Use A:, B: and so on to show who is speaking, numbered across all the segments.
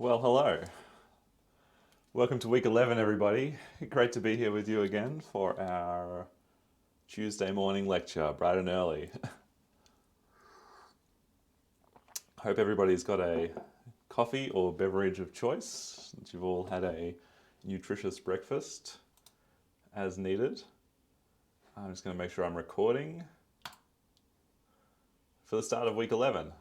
A: Well, hello. Welcome to week 11, everybody. Great to be here with you again for our Tuesday morning lecture, bright and early. Hope everybody's got a coffee or beverage of choice, that you've all had a nutritious breakfast as needed. I'm just going to make sure I'm recording for the start of week 11.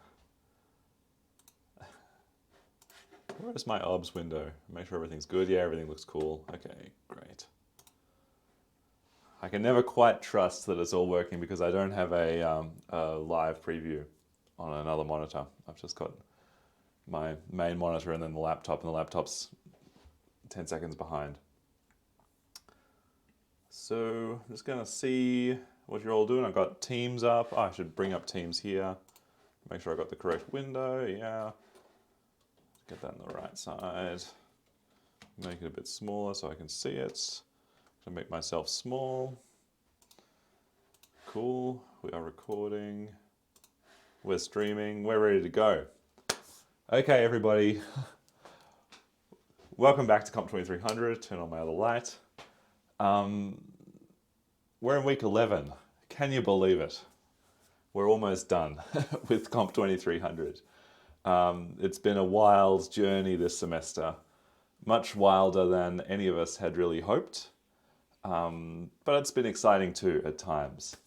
A: Where's my OBS window? Make sure everything's good. Yeah, everything looks cool. Okay, great. I can never quite trust that it's all working because I don't have a live preview on another monitor. I've just got my main monitor and then the laptop, and the laptop's 10 seconds behind. So I'm just going to see what you're all doing. I've got Teams up. Oh, I should bring up Teams here. Make sure I got the correct window. Yeah. Get that on the right side. Make it a bit smaller so I can see it. To make myself small. Cool. We are recording. We're streaming. We're ready to go. Okay, everybody. Welcome back to COMP2300. Turn on my other light. We're in week 11. Can you believe it? We're almost done with COMP2300. It's been a wild journey this semester. Much wilder than any of us had really hoped. But it's been exciting too at times.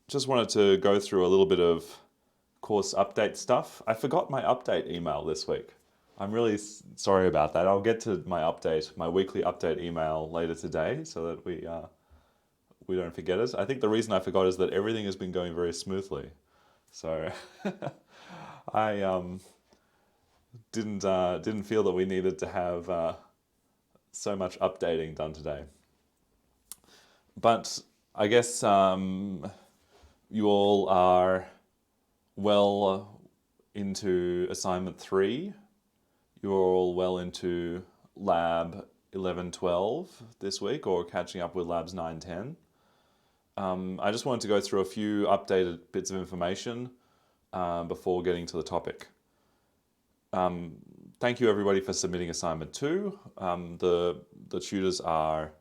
A: Just wanted to go through a little bit of course update stuff. I forgot my update email this week. I'm really sorry about that. I'll get to my weekly update email later today so that we don't forget it. I think the reason I forgot is that everything has been going very smoothly. So I didn't feel that we needed to have so much updating done today. But I guess you all are well into assignment 3. You're all well into lab 11-12 this week, or catching up with labs 9-10. I just wanted to go through a few updated bits of information before getting to the topic. Thank you everybody for submitting assignment 2. The tutors are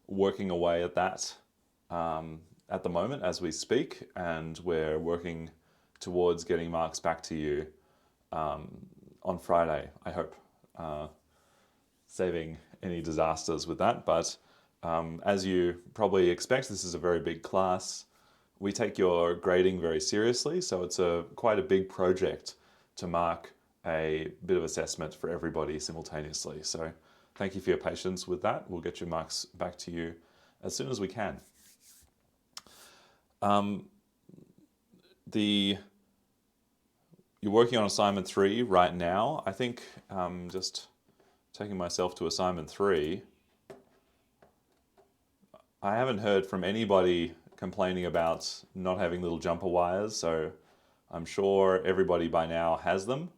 A: working away at that at the moment as we speak, and we're working towards getting marks back to you on Friday, I hope, saving any disasters with that. But as you probably expect, this is a very big class. We take your grading very seriously, so it's quite a big project to mark a bit of assessment for everybody simultaneously. So thank you for your patience with that. We'll get your marks back to you as soon as we can. You're working on assignment 3 right now. I think just taking myself to assignment 3, I haven't heard from anybody complaining about not having little jumper wires, so I'm sure everybody by now has them.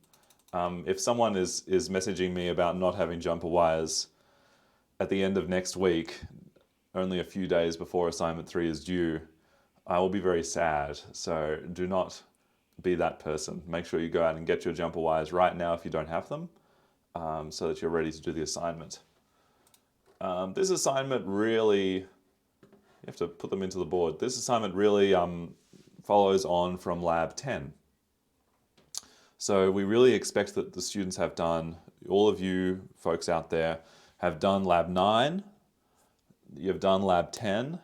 A: If someone is messaging me about not having jumper wires at the end of next week, only a few days before assignment 3 is due, I will be very sad. So do not be that person. Make sure you go out and get your jumper wires right now if you don't have them, so that you're ready to do the assignment. This assignment really, you have to put them into the board. This assignment really follows on from lab 10. So we really expect that the students have done, all of you folks out there have done lab 9, you've done lab 10,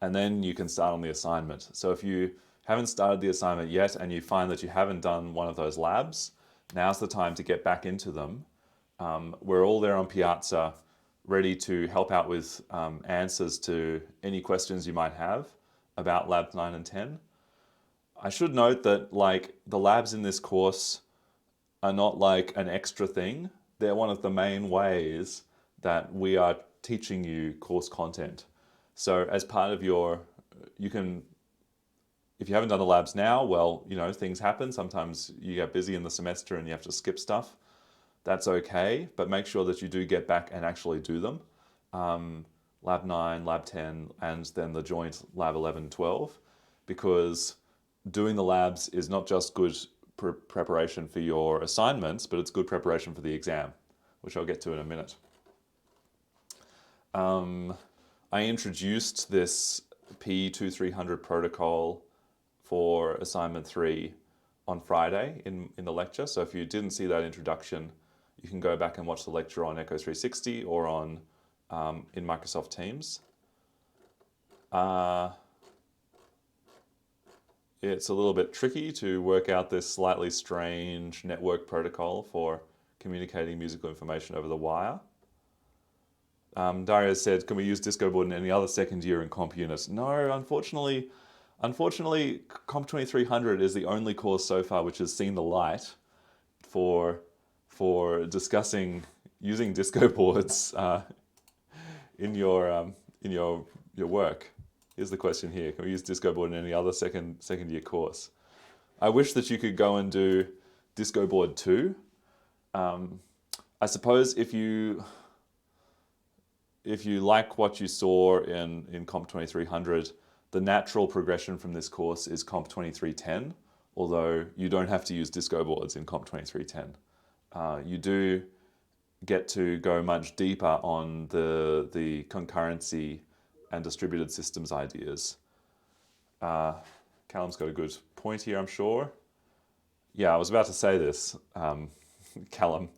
A: and then you can start on the assignment. So if you haven't started the assignment yet and you find that you haven't done one of those labs, now's the time to get back into them. We're all there on Piazza, ready to help out with answers to any questions you might have about labs 9 and 10. I should note that the labs in this course are not like an extra thing. They're one of the main ways that we are teaching you course content. So as part of if you haven't done the labs now, well, things happen. Sometimes you get busy in the semester and you have to skip stuff. That's okay, but make sure that you do get back and actually do them. Lab 9, Lab 10, and then the joint Lab 11-12, because doing the labs is not just good preparation for your assignments, but it's good preparation for the exam, which I'll get to in a minute. I introduced this P2300 protocol for assignment 3 on Friday in the lecture. So if you didn't see that introduction, you can go back and watch the lecture on Echo 360 or on in Microsoft Teams. It's a little bit tricky to work out this slightly strange network protocol for communicating musical information over the wire. Daria said, can we use Discoboard in any other second year in comp units? No, unfortunately, COMP2300 is the only course so far which has seen the light for discussing using disco boards in your work. Here's the question here: can we use Discoboard in any other second year course? I wish that you could go and do Discoboard 2. I suppose if you like what you saw in COMP2300, the natural progression from this course is COMP2310, although you don't have to use disco boards in COMP2310. You do get to go much deeper on the concurrency and distributed systems ideas. Callum's got a good point here, I'm sure. Yeah, I was about to say this, Callum.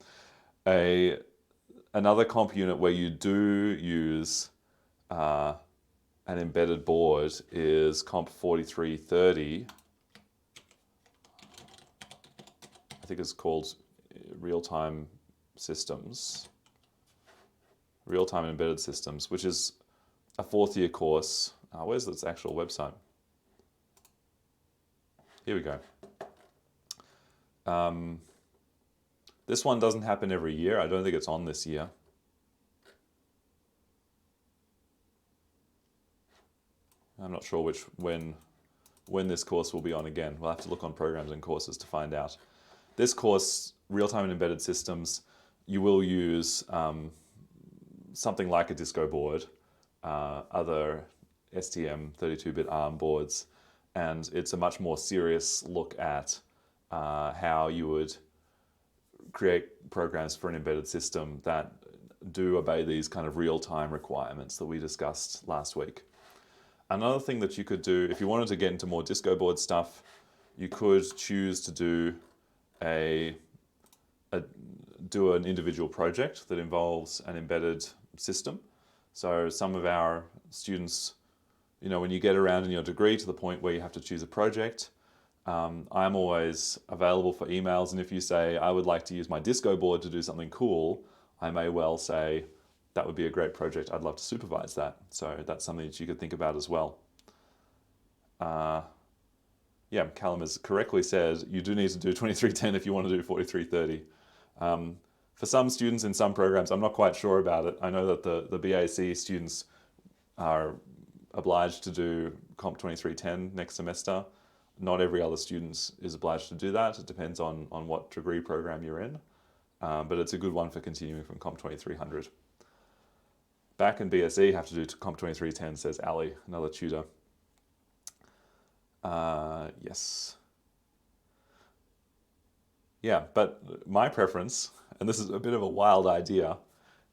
A: Another comp unit where you do use an embedded board is COMP2330. I think it's called RealTime Systems. RealTime Embedded Systems, which is a 4th year course. Where's its actual website? Here we go. This one doesn't happen every year. I don't think it's on this year. I'm not sure when this course will be on again. We'll have to look on programs and courses to find out. This course, Real-Time and Embedded Systems, you will use something like a disco board, other STM 32-bit ARM boards, and it's a much more serious look at how you would create programs for an embedded system that do obey these kind of real-time requirements that we discussed last week. Another thing that you could do, if you wanted to get into more disco board stuff, you could choose to do an individual project that involves an embedded system. So some of our students, when you get around in your degree to the point where you have to choose a project, I'm always available for emails, and if you say, I would like to use my disco board to do something cool, I may well say, that would be a great project, I'd love to supervise that. So that's something that you could think about as well. Yeah, Callum has correctly said, you do need to do 2310 if you want to do 4330. For some students in some programs, I'm not quite sure about it. I know that the BAC students are obliged to do Comp 2310 next semester. Not every other student is obliged to do that. It depends on what degree program you're in. But it's a good one for continuing from Comp 2300. Back in BSE, have to do Comp 2310, says Ali, another tutor. Yes. Yeah, but my preference, and this is a bit of a wild idea,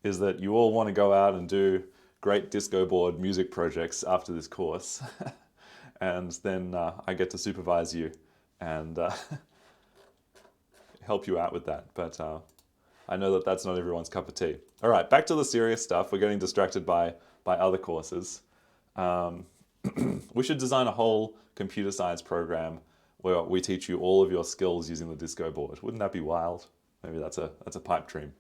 A: is that you all want to go out and do great disco board music projects after this course. And then I get to supervise you and help you out with that. But I know that that's not everyone's cup of tea. All right, back to the serious stuff. We're getting distracted by other courses. We should design a whole computer science program where we teach you all of your skills using the disco board. Wouldn't that be wild? Maybe that's a pipe dream.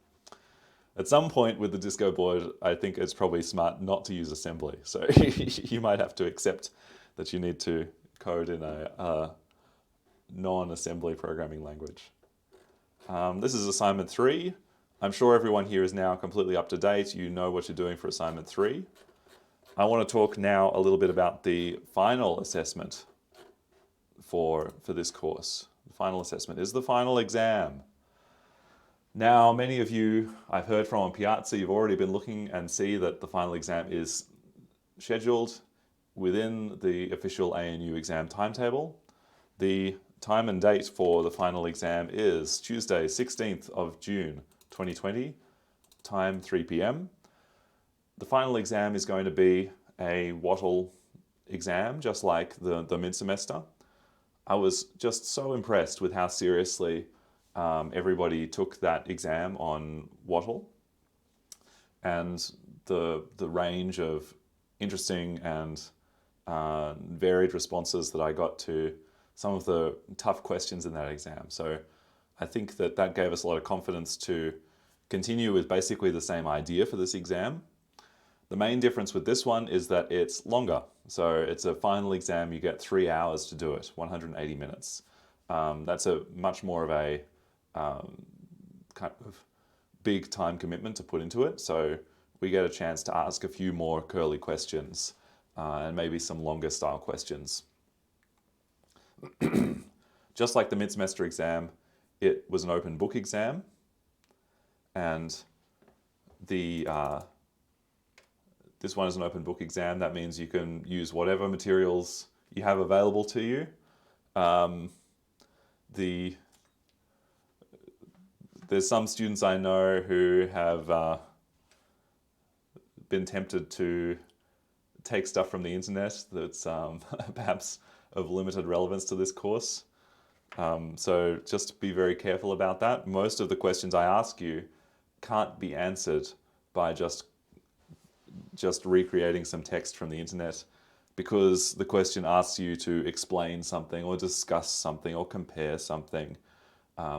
A: At some point with the disco board, I think it's probably smart not to use assembly. So you might have to accept that you need to code in a non-assembly programming language. This is assignment 3. I'm sure everyone here is now completely up to date. You know what you're doing for assignment 3. I want to talk now a little bit about the final assessment for this course. The final assessment is the final exam. Now, many of you I've heard from on Piazza, you've already been looking and see that the final exam is scheduled within the official ANU exam timetable. The time and date for the final exam is Tuesday, 16th of June, 2020, time 3 p.m. The final exam is going to be a Wattle exam, just like the mid-semester. I was just so impressed with how seriously everybody took that exam on Wattle, and the range of interesting and varied responses that I got to some of the tough questions in that exam. So I think that gave us a lot of confidence to continue with basically the same idea for this exam. The main difference with this one is that it's longer. So it's a final exam, you get 3 hours to do it, 180 minutes. That's a much more of a kind of big time commitment to put into it. So we get a chance to ask a few more curly questions and maybe some longer style questions. Just like the mid-semester exam, it was an open book exam, and this one is an open book exam. That means you can use whatever materials you have available to you. There's some students I know who have been tempted to take stuff from the internet that's perhaps of limited relevance to this course. So just be very careful about that. Most of the questions I ask you can't be answered by just recreating some text from the internet, because the question asks you to explain something or discuss something or compare something.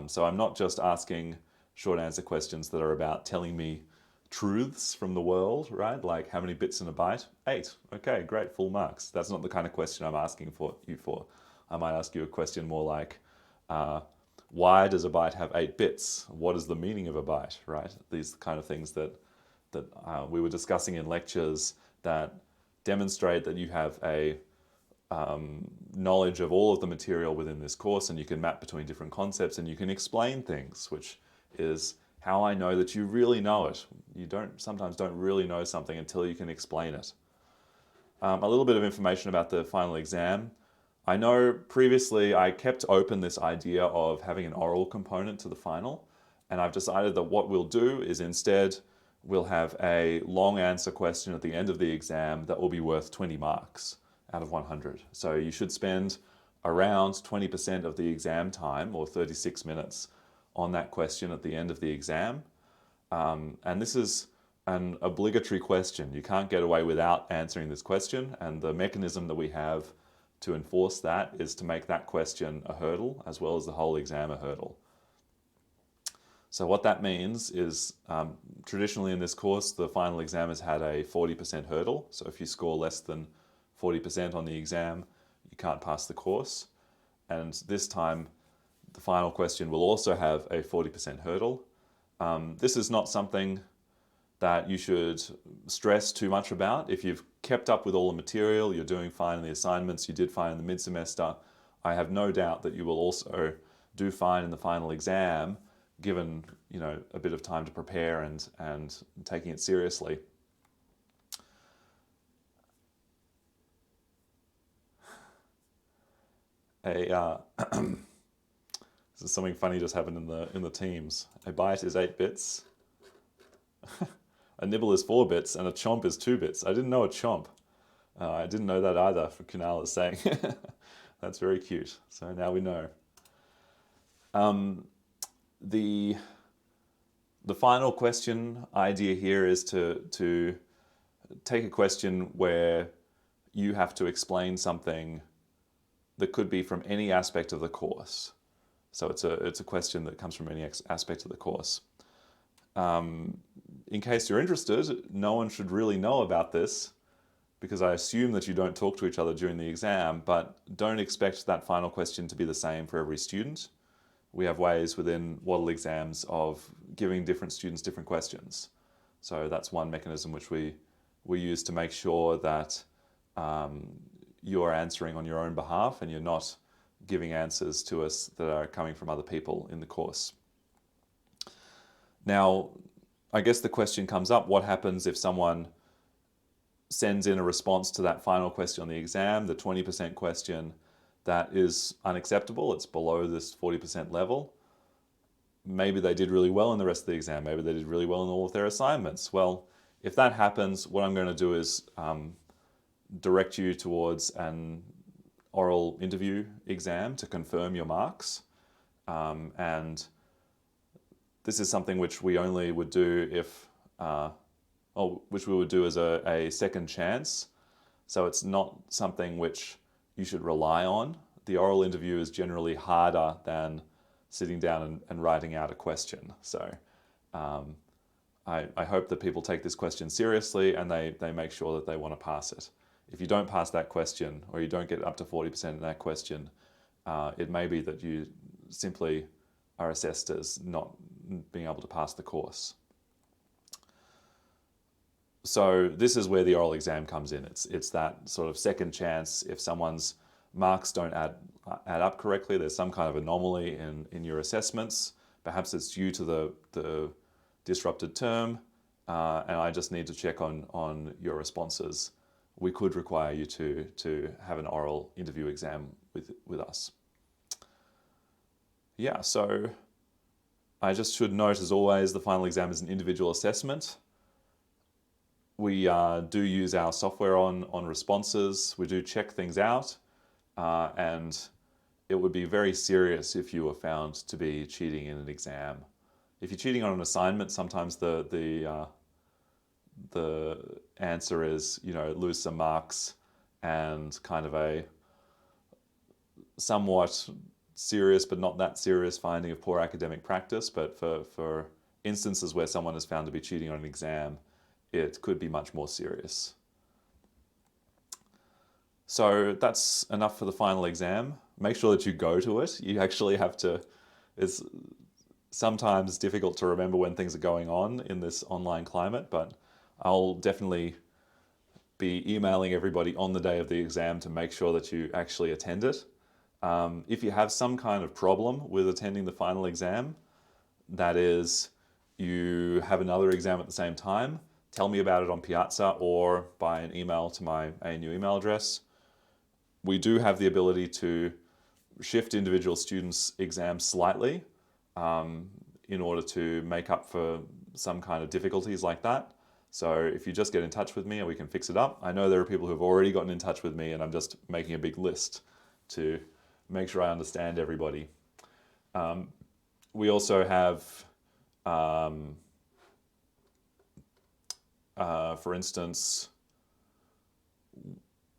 A: So I'm not just asking short answer questions that are about telling me truths from the world, right? Like, how many bits in a byte? 8. Okay, great, full marks. That's not the kind of question I'm asking you for. I might ask you a question more like, why does a byte have 8 bits? What is the meaning of a byte, right? These kind of things that we were discussing in lectures that demonstrate that you have a knowledge of all of the material within this course, and you can map between different concepts, and you can explain things, which is how I know that you really know it. You sometimes don't really know something until you can explain it. A little bit of information about the final exam. I know previously I kept open this idea of having an oral component to the final, and I've decided that what we'll do is instead we'll have a long answer question at the end of the exam that will be worth 20 marks out of 100. So you should spend around 20% of the exam time, or 36 minutes, on that question at the end of the exam. And this is an obligatory question. You can't get away without answering this question, and the mechanism that we have to enforce that is to make that question a hurdle, as well as the whole exam a hurdle. So what that means is, traditionally in this course, the final exam has had a 40% hurdle. So if you score less than 40% on the exam, you can't pass the course. And this time, the final question will also have a 40% hurdle. This is not something that you should stress too much about. If you've kept up with all the material, you're doing fine in the assignments, you did fine in the mid-semester, I have no doubt that you will also do fine in the final exam, given a bit of time to prepare and taking it seriously. This is something funny just happened in the Teams. A byte is 8 bits. A nibble is 4 bits, and a chomp is 2 bits. I didn't know a chomp. I didn't know that either. Kunal is saying. That's very cute. So now we know. The final question idea here is to take a question where you have to explain something that could be from any aspect of the course. So it's a question that comes from any aspect of the course. In case you're interested, no one should really know about this, because I assume that you don't talk to each other during the exam, but don't expect that final question to be the same for every student. We have ways within Wattle exams of giving different students different questions. So that's one mechanism which we use to make sure that you're answering on your own behalf and you're not giving answers to us that are coming from other people in the course. Now, I guess the question comes up, what happens if someone sends in a response to that final question on the exam, the 20% question, that is unacceptable. It's below this 40% level. Maybe they did really well in the rest of the exam. Maybe they did really well in all of their assignments. Well, if that happens, what I'm going to do is direct you towards an oral interview exam to confirm your marks. And this is something which we only would do if, which we would do as a second chance. So it's not something which you should rely on. The oral interview is generally harder than sitting down and writing out a question. So I hope that people take this question seriously and they make sure that they want to pass it. If you don't pass that question, or you don't get up to 40% in that question, it may be that you simply are assessed as not being able to pass the course. So this is where the oral exam comes in. It's that sort of second chance. If someone's marks don't add up correctly, there's some kind of anomaly in your assessments. Perhaps it's due to the disrupted term, and I just need to check on your responses. We could require you to have an oral interview exam with us. Yeah, so I just should note, as always, the final exam is an individual assessment. We do use our software on responses. We do check things out, and it would be very serious if you were found to be cheating in an exam. If you're cheating on an assignment, sometimes the answer is, lose some marks and kind of a somewhat serious but not that serious finding of poor academic practice. But for instances where someone is found to be cheating on an exam, it could be much more serious. So that's enough for the final exam. Make sure that you go to it. You actually have to, it's sometimes difficult to remember when things are going on in this online climate, but I'll definitely be emailing everybody on the day of the exam to make sure that you actually attend it. If you have some kind of problem with attending the final exam, that is, you have another exam at the same time, tell me about it on Piazza or by an email to my ANU email address. We do have the ability to shift individual students' exams slightly in order to make up for some kind of difficulties like that. So if you just get in touch with me and we can fix it up. I know there are people who've already gotten in touch with me, and I'm just making a big list to make sure I understand everybody. We also have, for instance,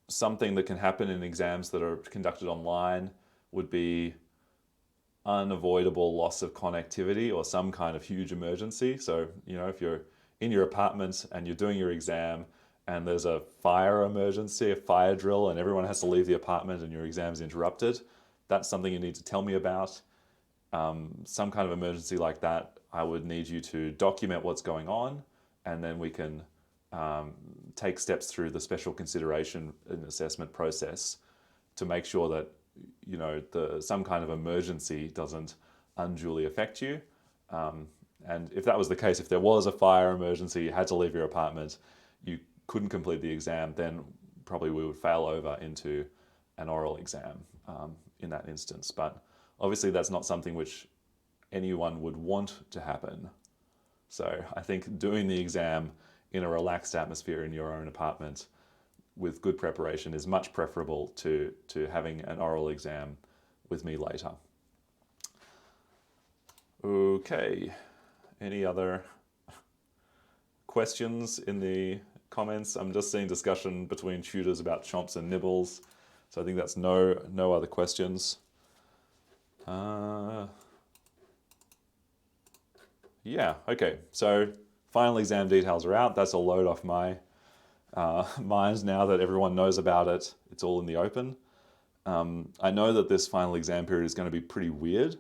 A: something that can happen in exams that are conducted online would be unavoidable loss of connectivity or some kind of huge emergency. So, if you're in your apartment and you're doing your exam and there's a fire emergency, a fire drill, and everyone has to leave the apartment and your exam's interrupted, that's something you need to tell me about. Some kind of emergency like that, I would need you to document what's going on, and then we can take steps through the special consideration and assessment process to make sure that some kind of emergency doesn't unduly affect you. And if that was the case, if there was a fire emergency, you had to leave your apartment, you couldn't complete the exam, then probably we would fail over into an oral exam in that instance. But obviously that's not something which anyone would want to happen. So I think doing the exam in a relaxed atmosphere in your own apartment with good preparation is much preferable to having an oral exam with me later. Okay, any other questions in the comments? I'm just seeing discussion between tutors about chomps and nibbles, so I think that's no other questions. Yeah, okay, so final exam details are out. That's a load off my mind now that everyone knows about it. It's all in the open. I know that this final exam period is going to be pretty weird.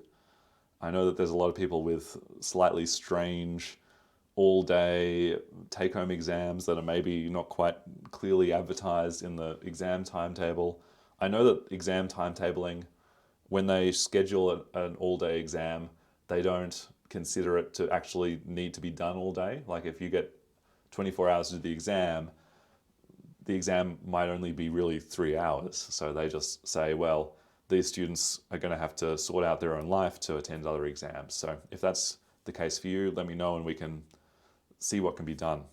A: I know that there's a lot of people with slightly strange all-day take-home exams that are maybe not quite clearly advertised in the exam timetable. I know that exam timetabling, when they schedule an all-day exam, they don't consider it to actually need to be done all day. Like if you get 24 hours to do the exam might only be really 3 hours. So they just say, well, these students are going to have to sort out their own life to attend other exams. So if that's the case for you, let me know and we can see what can be done.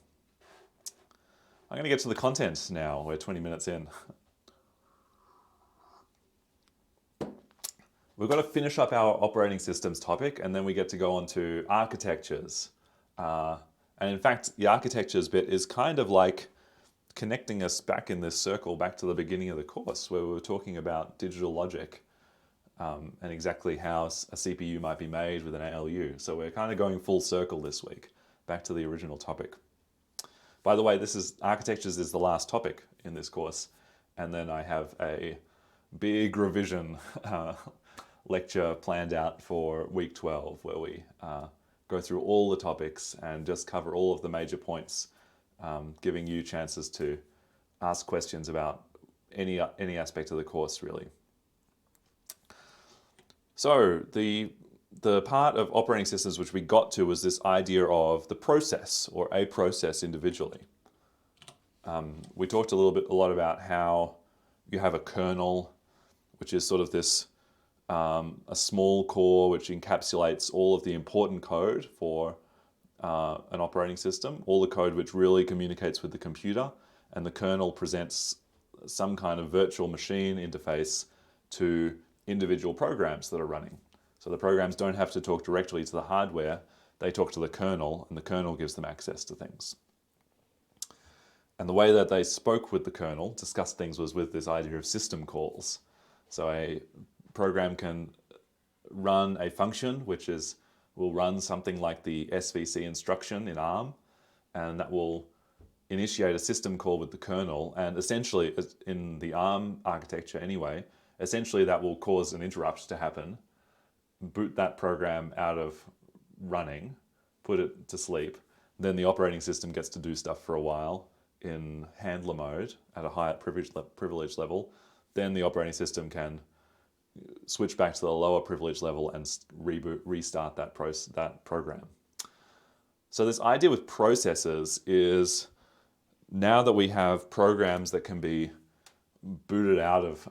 A: I'm going to get to the content now. We're 20 minutes in. We've got to finish up our operating systems topic, and then we get to go on to architectures. And in fact, the architectures bit is kind of like connecting us back in this circle back to the beginning of the course, where we were talking about digital logic and exactly how a CPU might be made with an ALU. So we're kind of going full circle this week, back to the original topic. By the way, architectures is the last topic in this course, and then I have a big revision lecture planned out for week 12, where we go through all the topics and just cover all of the major points, giving you chances to ask questions about any aspect of the course, really. So the part of operating systems which we got to was this idea of the process, or a process individually. We talked a lot about how you have a kernel, which is sort of this a small core which encapsulates all of the important code for an operating system, all the code which really communicates with the computer, and the kernel presents some kind of virtual machine interface to individual programs that are running. So the programs don't have to talk directly to the hardware, they talk to the kernel, and the kernel gives them access to things. And the way that they spoke with the kernel, discussed things, was with this idea of system calls. So a program can run a function which will run something like the SVC instruction in ARM, and that will initiate a system call with the kernel, and essentially, in the ARM architecture anyway, essentially that will cause an interrupt to happen, boot that program out of running, put it to sleep, then the operating system gets to do stuff for a while in handler mode at a higher privilege level, then the operating system can switch back to the lower privilege level and restart that program. So this idea with processes is, now that we have programs that can be booted out of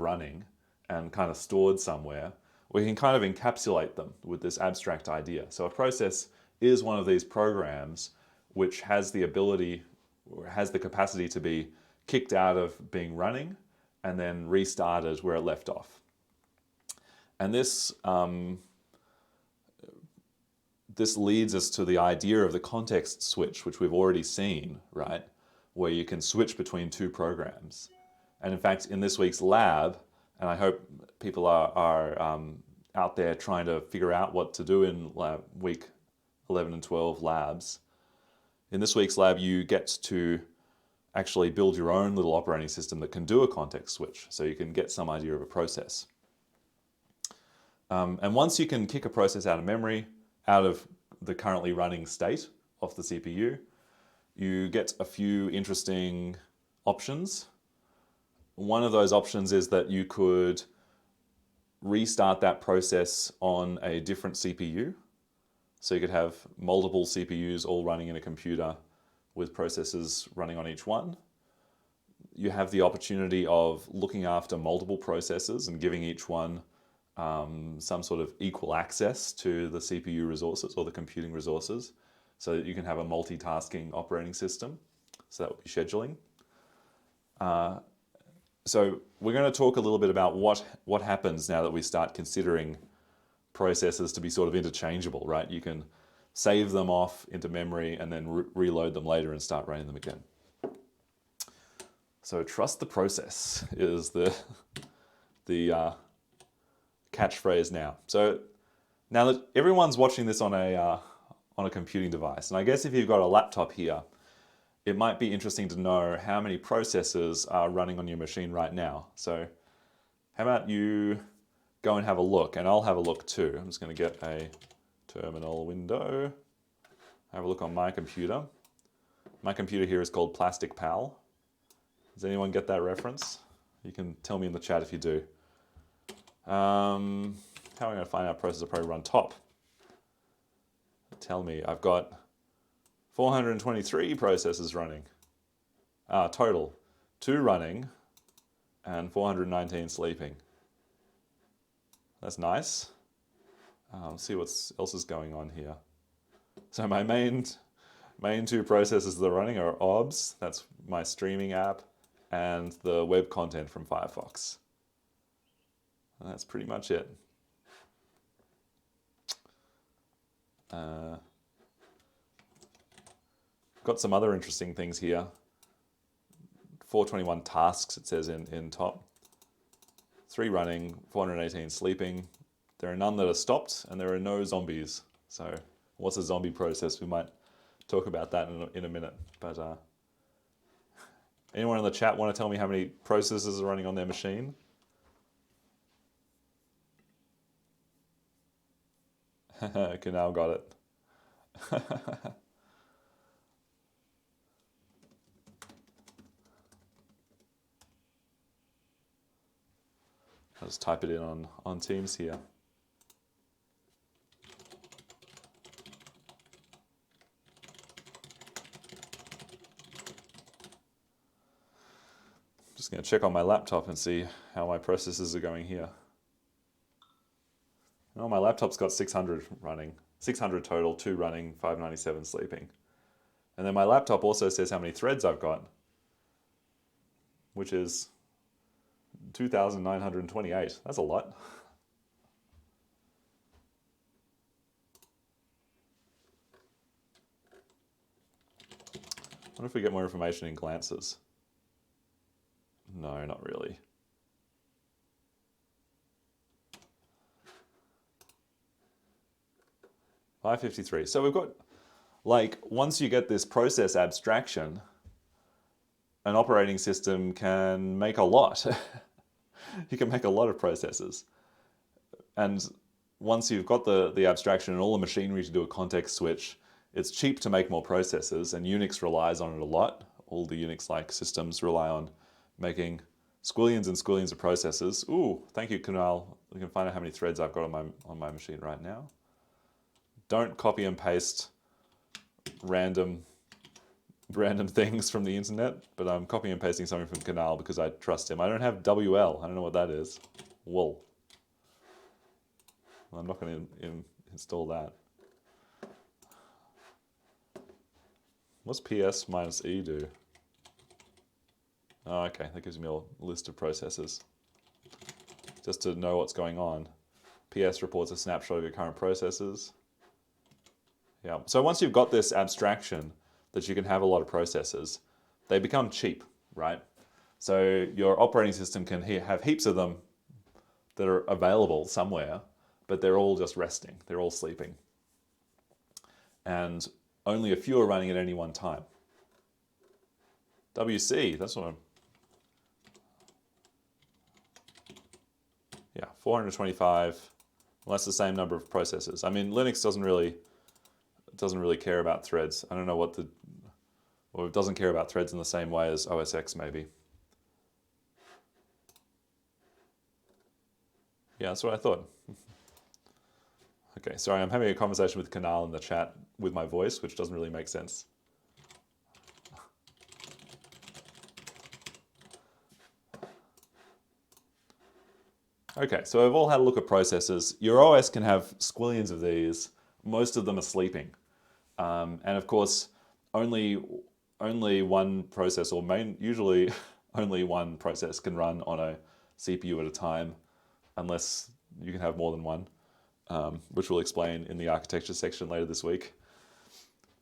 A: running and kind of stored somewhere, we can kind of encapsulate them with this abstract idea. So a process is one of these programs which has the ability, or has the capacity, to be kicked out of being running and then restarted where it left off. And this leads us to the idea of the context switch, which we've already seen, right? Where you can switch between two programs. And in fact, in this week's lab, and I hope people are out there trying to figure out what to do in week 11 and 12 labs. In this week's lab, you get to actually build your own little operating system that can do a context switch, so you can get some idea of a process. And once you can kick a process out of memory, out of the currently running state of the CPU, you get a few interesting options. One of those options is that you could restart that process on a different CPU. So you could have multiple CPUs all running in a computer with processors running on each one. You have the opportunity of looking after multiple processors and giving each one some sort of equal access to the CPU resources or the computing resources, so that you can have a multitasking operating system. So that would be scheduling. So we're going to talk a little bit about what happens now that we start considering processors to be sort of interchangeable, right? You can save them off into memory and then reload them later and start running them again. So trust the process is the catchphrase now. So now that everyone's watching this on a computing device, and I guess if you've got a laptop here, it might be interesting to know how many processors are running on your machine right now. So how about you go and have a look, and I'll have a look too. I'm just going to get a terminal window, have a look on my computer. My computer here is called Plastic Pal. Does anyone get that reference? You can tell me in the chat if you do. How am I going to find out processor probably run top? Tell me, I've got 423 processors running. Total. 2 running and 419 sleeping. That's nice. See what else is going on here. So my main two processes that are running are OBS, that's my streaming app, and the web content from Firefox. And that's pretty much it. Got some other interesting things here. 421 tasks, it says in top. 3 running, 418 sleeping. There are none that are stopped, and there are no zombies. So what's a zombie process? We might talk about that in a minute. But anyone in the chat want to tell me how many processes are running on their machine? Canal got it. I'll just type it in on Teams here. Just going to check on my laptop and see how my processes are going here. Oh, my laptop's got 600 running, 600 total, 2 running, 597 sleeping. And then my laptop also says how many threads I've got, which is 2,928. That's a lot. I wonder if we get more information in glances. No, not really. $553. So we've got, like, once you get this process abstraction, an operating system can make a lot. You can make a lot of processes. And once you've got the abstraction and all the machinery to do a context switch, it's cheap to make more processes, and Unix relies on it a lot. All the Unix-like systems rely on making squillions and squillions of processes. Ooh, thank you, Kunal. We can find out how many threads I've got on my machine right now. Don't copy and paste random things from the internet, but I'm copying and pasting something from Kunal because I trust him. I don't have WL. I don't know what that is. Wool. Well, I'm not going to install that. What's PS minus E do? Oh, okay, that gives me a list of processes. Just to know what's going on. PS reports a snapshot of your current processes. Yeah, so once you've got this abstraction that you can have a lot of processes, they become cheap, right? So your operating system can have heaps of them that are available somewhere, but they're all just resting, they're all sleeping. And only a few are running at any one time. WC, that's what I'm... Yeah, 425, well, that's the same number of processes. I mean, Linux doesn't really care about threads. I don't know what or it doesn't care about threads in the same way as OS X maybe. Yeah, that's what I thought. Okay, sorry, I'm having a conversation with Kanal in the chat with my voice, which doesn't really make sense. Okay, so we've all had a look at processes. Your OS can have squillions of these. Most of them are sleeping. And of course, only one process, or usually only one process can run on a CPU at a time, unless you can have more than one, which we'll explain in the architecture section later this week.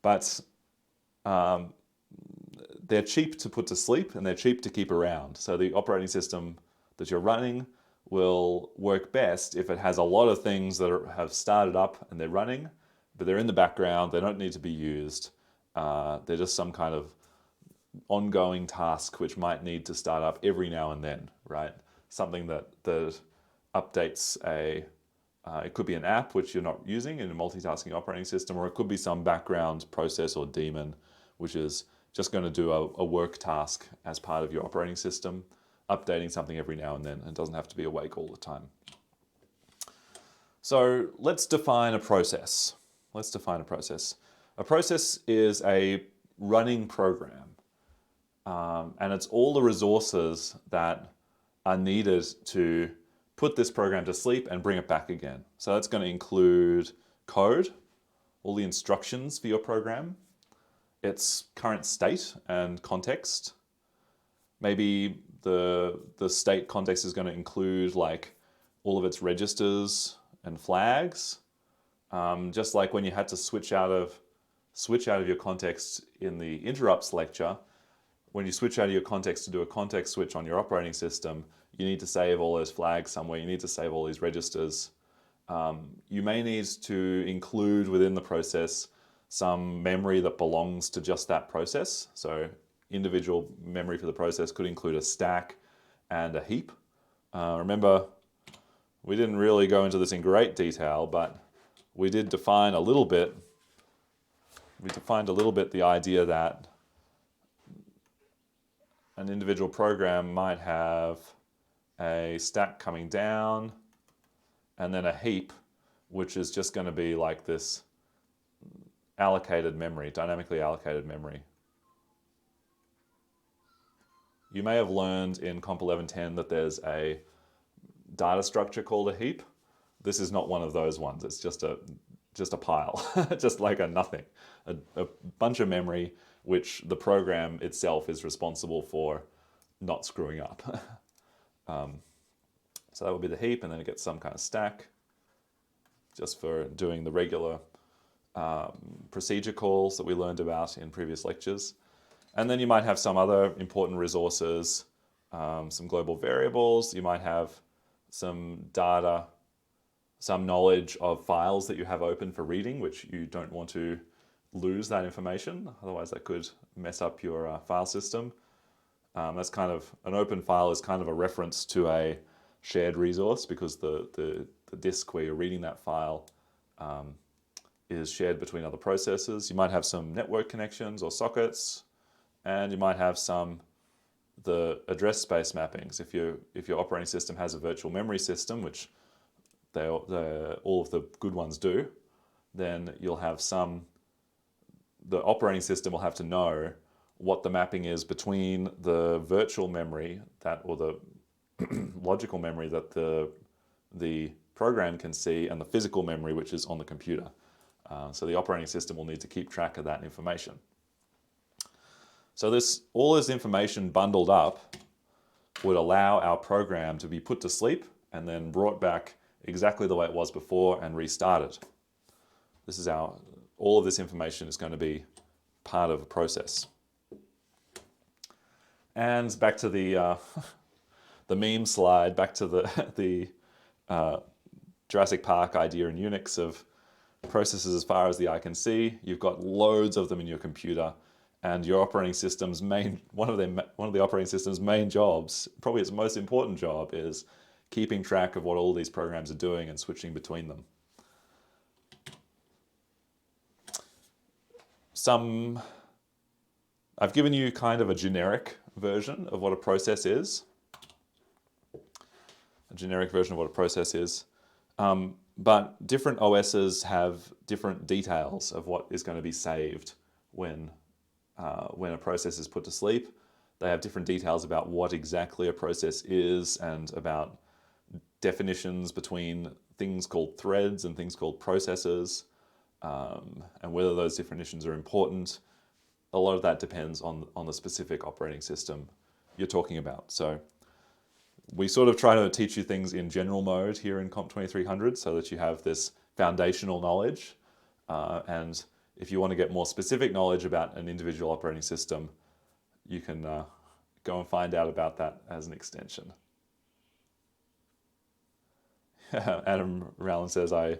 A: But they're cheap to put to sleep and they're cheap to keep around. So the operating system that you're running will work best if it has a lot of things that have started up and they're running, but they're in the background, they don't need to be used. They're just some kind of ongoing task which might need to start up every now and then, right? Something that updates it could be an app which you're not using in a multitasking operating system, or it could be some background process or daemon which is just going to do a work task as part of your operating system, updating something every now and then, and doesn't have to be awake all the time. So let's define a process. Let's define a process. A process is a running program, and it's all the resources that are needed to put this program to sleep and bring it back again. So that's going to include code, all the instructions for your program, its current state and context. Maybe the state context is going to include like all of its registers and flags. Just like when you had to switch out of your context in the interrupts lecture, when you switch out of your context to do a context switch on your operating system, you need to save all those flags somewhere. You need to save all these registers. You may need to include within the process some memory that belongs to just that process. So individual memory for the process could include a stack and a heap. Remember, we didn't really go into this in great detail, but we did define a little bit. We defined a little bit the idea that an individual program might have a stack coming down and then a heap, which is just going to be like this allocated memory, dynamically allocated memory. You may have learned in Comp 1110 that there's a data structure called a heap. This is not one of those ones. It's just a pile, just like a nothing, a bunch of memory which the program itself is responsible for not screwing up. So that would be the heap, and then it gets some kind of stack just for doing the regular procedure calls that we learned about in previous lectures. And then you might have some other important resources, some global variables. You might have some data, some knowledge of files that you have open for reading, which you don't want to lose that information. Otherwise, that could mess up your file system. That's kind of, an open file is kind of a reference to a shared resource, because the disk where you're reading that file is shared between other processes. You might have some network connections or sockets, and you might have the address space mappings. If your operating system has a virtual memory system, which all of the good ones do, then you'll have the operating system will have to know what the mapping is between the virtual memory or the logical memory that the program can see and the physical memory which is on the computer. So the operating system will need to keep track of that information. So all this information bundled up would allow our program to be put to sleep and then brought back exactly the way it was before and restarted. All of this information is going to be part of a process. And back to the meme slide, back to the Jurassic Park idea in Unix of processes as far as the eye can see. You've got loads of them in your computer, and your operating system's one of the operating system's main jobs, probably its most important job, is keeping track of what all these programs are doing and switching between them. I've given you kind of a generic version of what a process is. But different OSs have different details of what is going to be saved when a process is put to sleep. They have different details about what exactly a process is, and about definitions between things called threads and things called processes, and whether those definitions are important. A lot of that depends on the specific operating system you're talking about. So we sort of try to teach you things in general mode here in COMP2300 so that you have this foundational knowledge. And if you want to get more specific knowledge about an individual operating system, you can go and find out about that as an extension. Adam Rowland says, I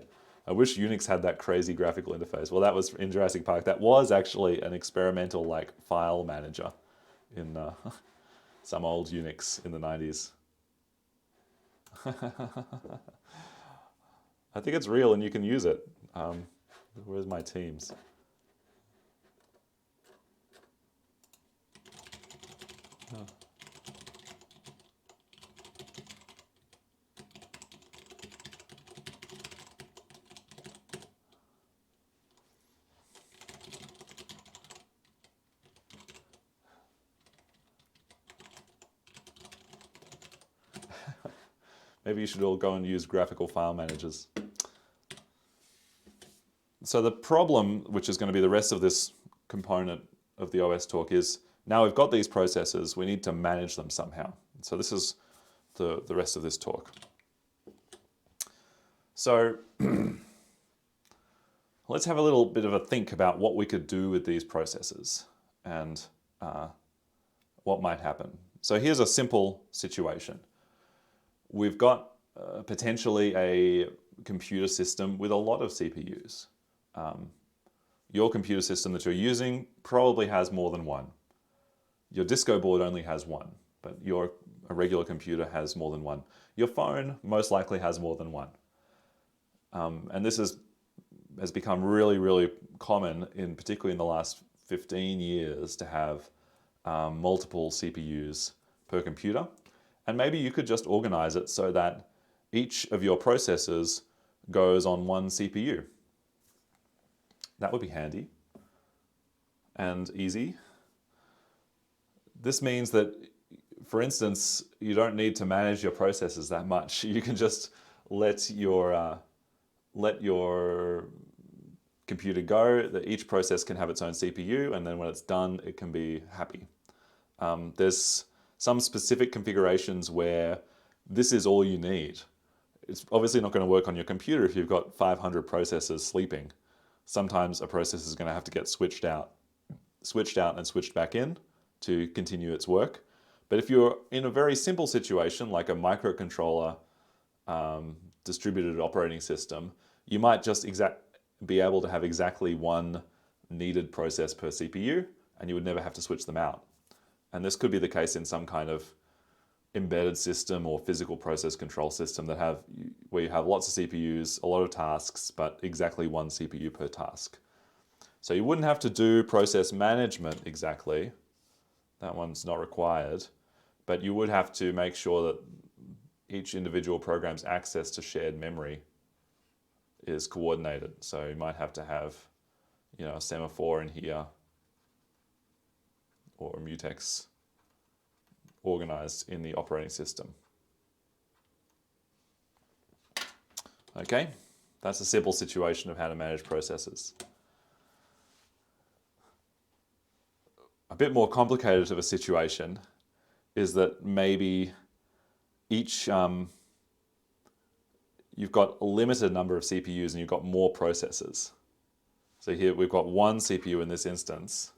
A: wish Unix had that crazy graphical interface. Well, that was in Jurassic Park. That was actually an experimental file manager in some old Unix in the 90s. I think it's real and you can use it. Where's my Teams? Maybe you should all go and use graphical file managers. So the problem, which is going to be the rest of this component of the OS talk, is now we've got these processes, we need to manage them somehow. So this is the rest of this talk. So let's have a little bit of a think about what we could do with these processes and what might happen. So here's a simple situation. We've got potentially a computer system with a lot of CPUs. Your computer system that you're using probably has more than one. Your disco board only has one, but a regular computer has more than one. Your phone most likely has more than one. And this has become really, really common, particularly in the last 15 years, to have multiple CPUs per computer. And maybe you could just organize it so that each of your processors goes on one CPU. That would be handy and easy. This means that, for instance, you don't need to manage your processes that much. You can just let your computer go, that each process can have its own CPU, and then when it's done, it can be happy. There's some specific configurations where this is all you need. It's obviously not going to work on your computer if you've got 500 processors sleeping. Sometimes a process is going to have to get switched out and switched back in to continue its work. But if you're in a very simple situation, like a microcontroller distributed operating system, you might just be able to have exactly one needed process per CPU, and you would never have to switch them out. And this could be the case in some kind of embedded system or physical process control system where you have lots of CPUs, a lot of tasks, but exactly one CPU per task. So you wouldn't have to do process management exactly. That one's not required. But you would have to make sure that each individual program's access to shared memory is coordinated. So you might have to have, a semaphore in here or a mutex organized in the operating system. Okay, that's a simple situation of how to manage processes. A bit more complicated of a situation is that maybe you've got a limited number of CPUs and you've got more processors. So here we've got one CPU in this instance.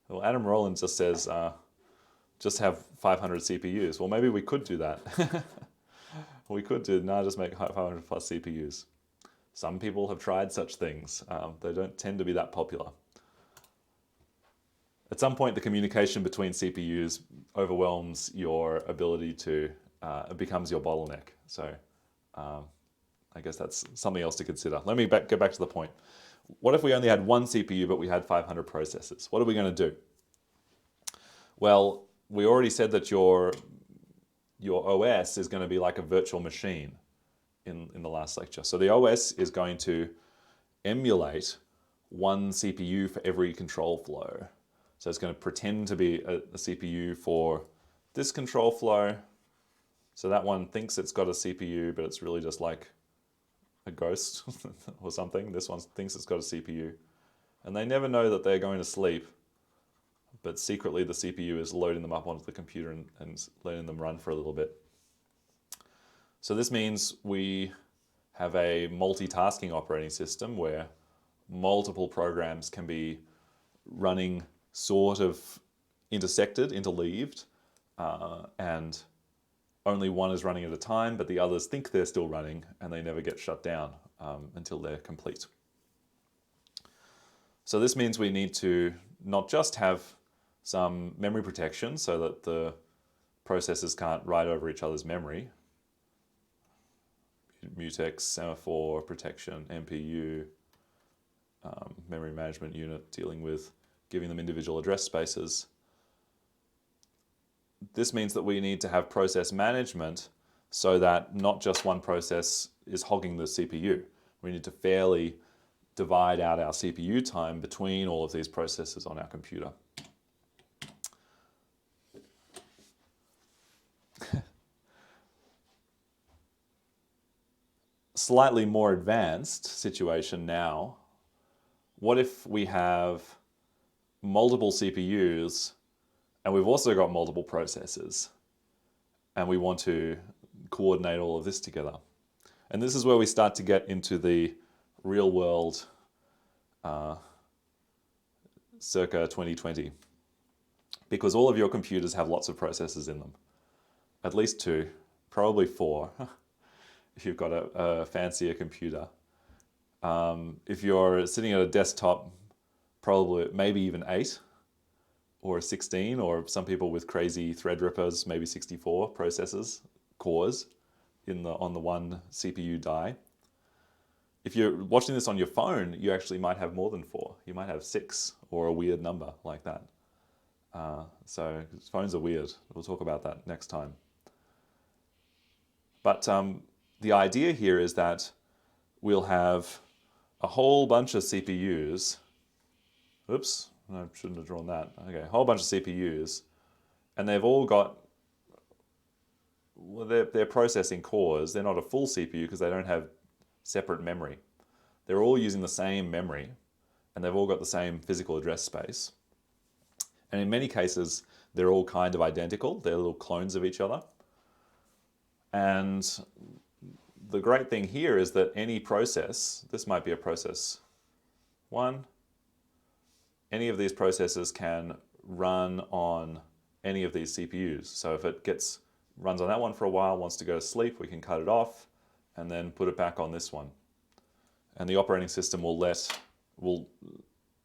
A: Well, Adam Rowland just says, just have 500 CPUs. Well, maybe we could do that. We could just make 500 plus CPUs. Some people have tried such things. They don't tend to be that popular. At some point, the communication between CPUs overwhelms your ability to, it becomes your bottleneck. So I guess that's something else to consider. Let me get back to the point. What if we only had one CPU, but we had 500 processors? What are we going to do? Well, we already said that your OS is going to be like a virtual machine in the last lecture. So the OS is going to emulate one CPU for every control flow. So it's going to pretend to be a CPU for this control flow. So that one thinks it's got a CPU, but it's really just like a ghost or something. This one thinks it's got a CPU. And they never know that they're going to sleep, but secretly the CPU is loading them up onto the computer and letting them run for a little bit. So this means we have a multitasking operating system where multiple programs can be running sort of interleaved, and only one is running at a time, but the others think they're still running and they never get shut down until they're complete. So this means we need to not just have some memory protection so that the processors can't write over each other's memory, mutex, semaphore, protection, MPU, memory management unit dealing with giving them individual address spaces. This means that we need to have process management so that not just one process is hogging the CPU. We need to fairly divide out our CPU time between all of these processes on our computer. slightly more advanced situation now, what if we have multiple CPUs and we've also got multiple processors and we want to coordinate all of this together? And this is where we start to get into the real world circa 2020, because all of your computers have lots of processors in them. At least 2, probably 4, if you've got a fancier computer. If you're sitting at a desktop, probably maybe even 8 or 16, or some people with crazy Threadrippers, maybe 64 processors, cores on the one CPU die. If you're watching this on your phone, you actually might have more than 4. You might have 6 or a weird number like that. So phones are weird. We'll talk about that next time. But the idea here is that we'll have a whole bunch of CPUs. Oops, I shouldn't have drawn that. Okay, a whole bunch of CPUs, and they've all got, well, they're processing cores. They're not a full CPU because they don't have separate memory. They're all using the same memory, and they've all got the same physical address space. And in many cases, they're all kind of identical. They're little clones of each other. And the great thing here is that any process, this might be a process 1, any of these processes can run on any of these CPUs. So if it runs on that one for a while, wants to go to sleep, we can cut it off and then put it back on this one. And the operating system will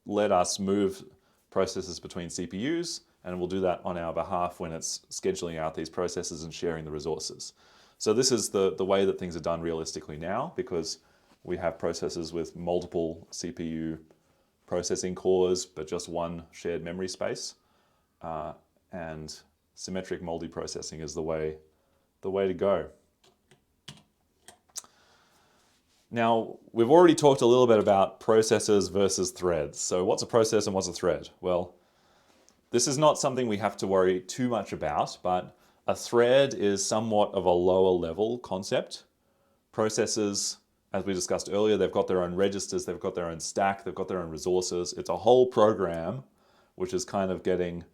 A: let us move processes between CPUs, and we'll do that on our behalf when it's scheduling out these processes and sharing the resources. So this is the way that things are done realistically now, because we have processors with multiple CPU processing cores, but just one shared memory space. And symmetric multiprocessing is the way to go. Now, we've already talked a little bit about processors versus threads. So what's a process and what's a thread? Well, this is not something we have to worry too much about, but a thread is somewhat of a lower level concept. Processors, as we discussed earlier, they've got their own registers, they've got their own stack, they've got their own resources. It's a whole program which is kind of getting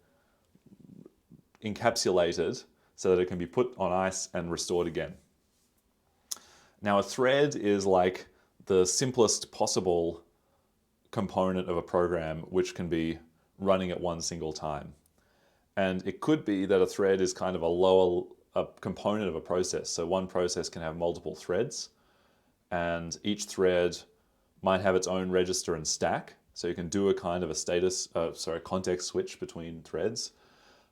A: encapsulated so that it can be put on ice and restored again. Now, a thread is like the simplest possible component of a program which can be running at one single time. And it could be that a thread is kind of a component of a process. So one process can have multiple threads, and each thread might have its own register and stack. So you can do a kind of a context switch between threads,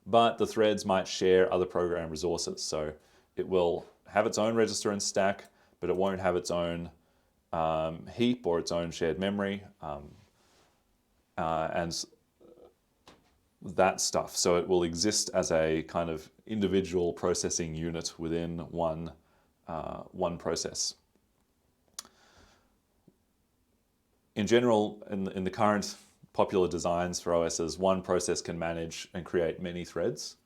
A: but the threads might share other program resources. So it will have its own register and stack, but it won't have its own heap or its own shared memory and that stuff. So it will exist as a kind of individual processing unit within one process. In general, in the current popular designs for OSs, one process can manage and create many threads.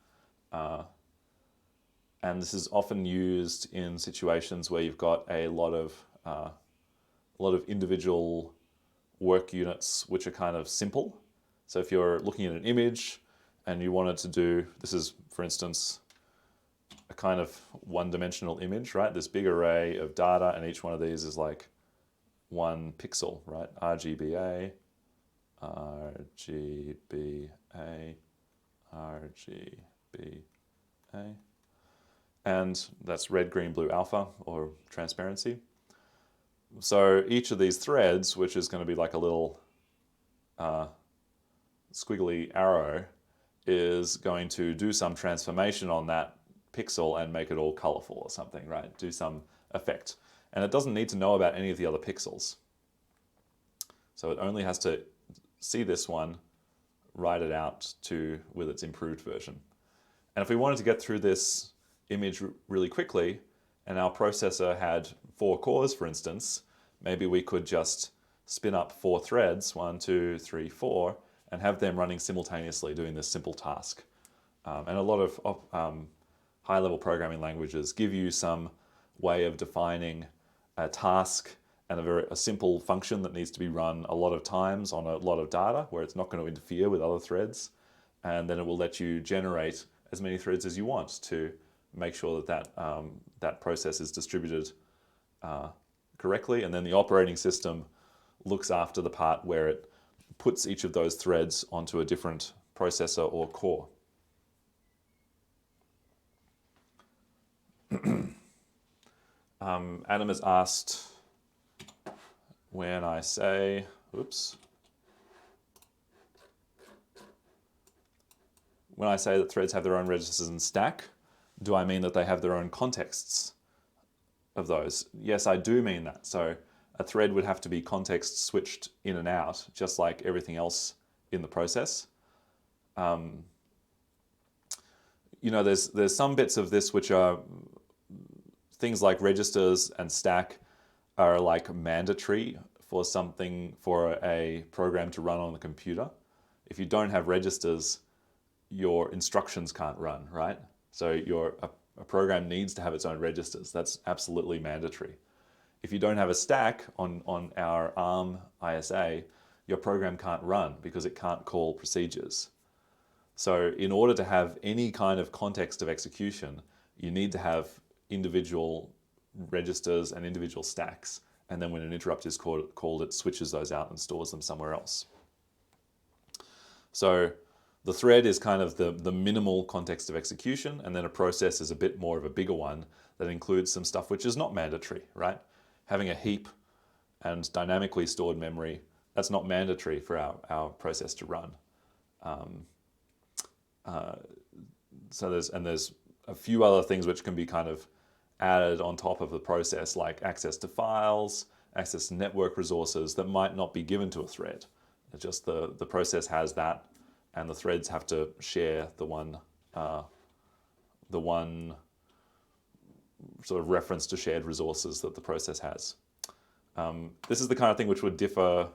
A: And this is often used in situations where you've got a lot of individual work units which are kind of simple. So if you're looking at an image and you wanted to do, this is, for instance, a kind of one-dimensional image, right? This big array of data, and each one of these is like one pixel, right? RGBA, RGBA, RGBA. And that's red, green, blue, alpha, or transparency. So each of these threads, which is going to be like a little squiggly arrow, is going to do some transformation on that pixel and make it all colorful or something, right? Do some effect. And it doesn't need to know about any of the other pixels. So it only has to see this one, write it out with its improved version. And if we wanted to get through this image really quickly, and our processor had 4 cores, for instance, maybe we could just spin up 4 threads, 1, 2, 3, 4, and have them running simultaneously doing this simple task. And a lot of high-level programming languages give you some way of defining a task and a simple function that needs to be run a lot of times on a lot of data where it's not going to interfere with other threads. And then it will let you generate as many threads as you want to make sure that process is distributed correctly. And then the operating system looks after the part where it puts each of those threads onto a different processor or core. Adam has asked, when I say, when I say that threads have their own registers and stack, do I mean that they have their own contexts of those? Yes, I do mean that. So a thread would have to be context switched in and out, just like everything else in the process. There's some bits of this which are things like registers and stack are like mandatory for a program to run on the computer. If you don't have registers, your instructions can't run, right? So a program needs to have its own registers. That's absolutely mandatory. If you don't have a stack on our ARM ISA, your program can't run because it can't call procedures. So in order to have any kind of context of execution, you need to have individual registers and individual stacks. And then when an interrupt is called, it switches those out and stores them somewhere else. So the thread is kind of the minimal context of execution, and then a process is a bit more of a bigger one that includes some stuff which is not mandatory, right? Having a heap and dynamically stored memory, that's not mandatory for our process to run. So there's a few other things which can be kind of added on top of the process, like access to files, access to network resources that might not be given to a thread. It's just the process has that, and the threads have to share the one sort of reference to shared resources that the process has. This is the kind of thing which would differ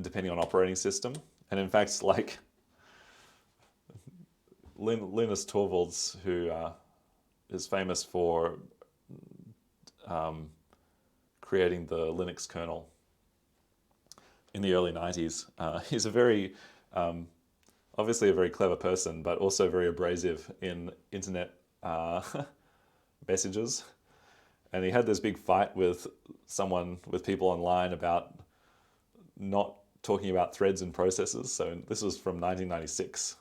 A: depending on operating system. And in fact, like Linus Torvalds, who is famous for creating the Linux kernel in the early 90s, he's a very, obviously a very clever person, but also very abrasive in internet messages. And he had this big fight with people online about not talking about threads and processes. So this was from 1996,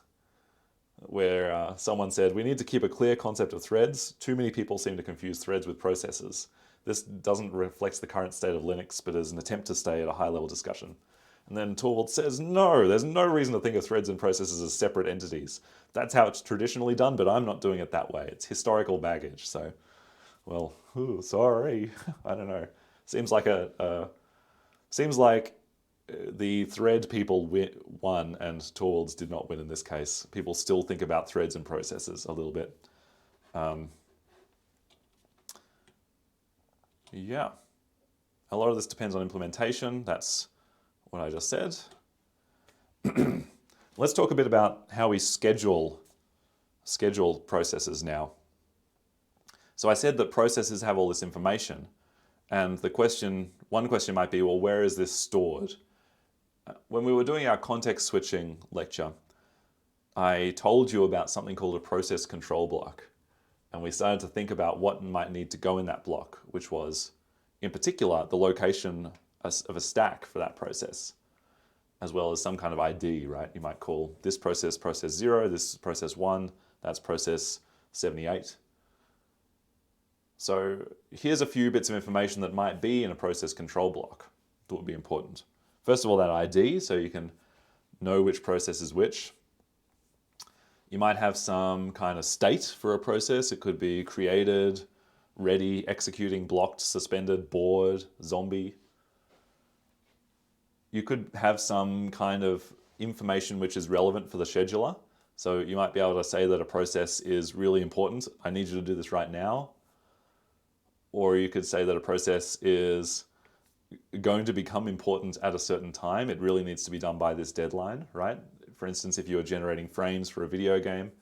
A: where someone said, we need to keep a clear concept of threads. Too many people seem to confuse threads with processes. This doesn't reflect the current state of Linux, but is an attempt to stay at a high-level discussion. And then Torvalds says, no, there's no reason to think of threads and processes as separate entities. That's how it's traditionally done, but I'm not doing it that way. It's historical baggage. So, well, sorry. I don't know. Seems like the thread people won and Torvalds did not win in this case. People still think about threads and processes a little bit. Yeah. A lot of this depends on implementation. That's what I just said. Let's talk a bit about how we schedule processes now. So I said that processes have all this information, and one question might be, well, where is this stored? When we were doing our context switching lecture, I told you about something called a process control block, and we started to think about what might need to go in that block, which was, in particular, the location of a stack for that process, as well as some kind of ID, right? You might call this process 0, this is process 1, that's process 78. So here's a few bits of information that might be in a process control block that would be important. First of all, that ID, so you can know which process is which. You might have some kind of state for a process. It could be created, ready, executing, blocked, suspended, bored, zombie. You could have some kind of information which is relevant for the scheduler. So you might be able to say that a process is really important. I need you to do this right now. Or you could say that a process is going to become important at a certain time. It really needs to be done by this deadline, right? For instance, if you were generating frames for a video game,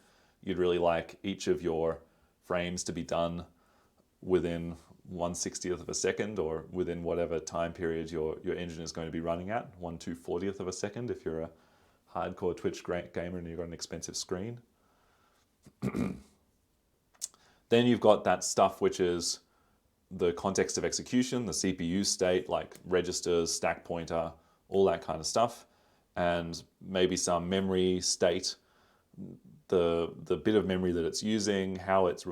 A: you'd really like each of your frames to be done within 1/60th of a second, or within whatever time period your engine is going to be running at, 1/240th of a second if you're a hardcore Twitch gamer and you've got an expensive screen. Then you've got that stuff which is the context of execution, the CPU state, like registers, stack pointer, all that kind of stuff, and maybe some memory state, the bit of memory that it's using, how it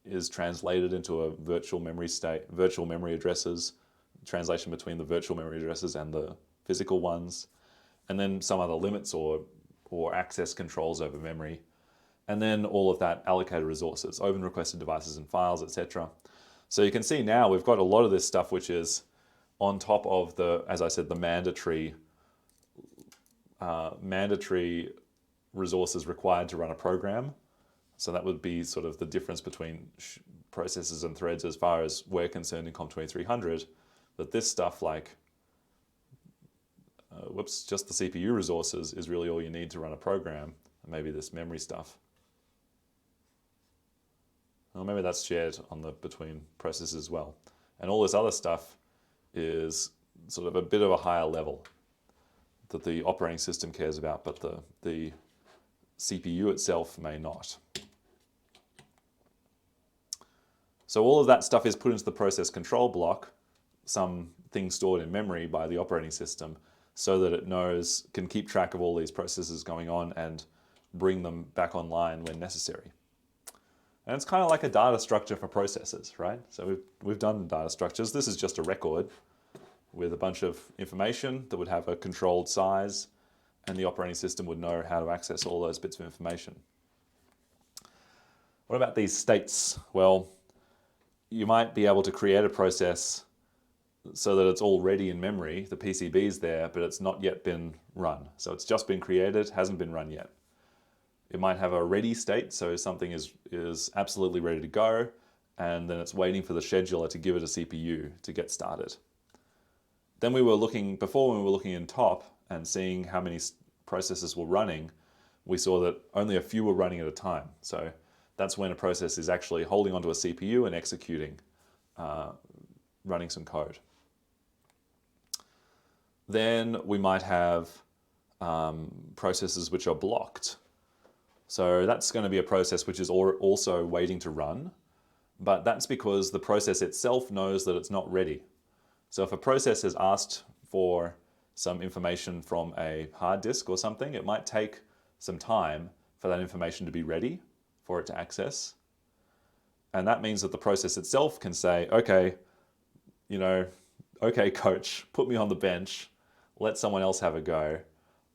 A: is translated into a virtual memory state, virtual memory addresses, translation between the virtual memory addresses and the physical ones, and then some other limits or access controls over memory, and then all of that allocated resources, open requested devices and files, etc. So you can see now we've got a lot of this stuff which is on top of the, as I said, the mandatory resources required to run a program. So that would be sort of the difference between processes and threads as far as we're concerned in COMP2300, that this stuff like, just the CPU resources is really all you need to run a program, and maybe this memory stuff. Well, maybe that's shared on between processes as well. And all this other stuff is sort of a bit of a higher level that the operating system cares about, but the CPU itself may not. So all of that stuff is put into the process control block, some things stored in memory by the operating system, so that it can keep track of all these processes going on and bring them back online when necessary. And it's kind of like a data structure for processes, right? So we've done data structures. This is just a record with a bunch of information that would have a controlled size, and the operating system would know how to access all those bits of information. What about these states? Well, you might be able to create a process so that it's all ready in memory, the PCB's there, but it's not yet been run. So it's just been created, hasn't been run yet. It might have a ready state, so something is absolutely ready to go, and then it's waiting for the scheduler to give it a CPU to get started. Then before when we were looking in top and seeing how many processes were running, we saw that only a few were running at a time. So that's when a process is actually holding onto a CPU and executing, running some code. Then we might have processes which are blocked. So that's going to be a process which is also waiting to run, but that's because the process itself knows that it's not ready. So if a process has asked for some information from a hard disk or something, it might take some time for that information to be ready for it to access. And that means that the process itself can say, okay, okay, coach, put me on the bench, let someone else have a go.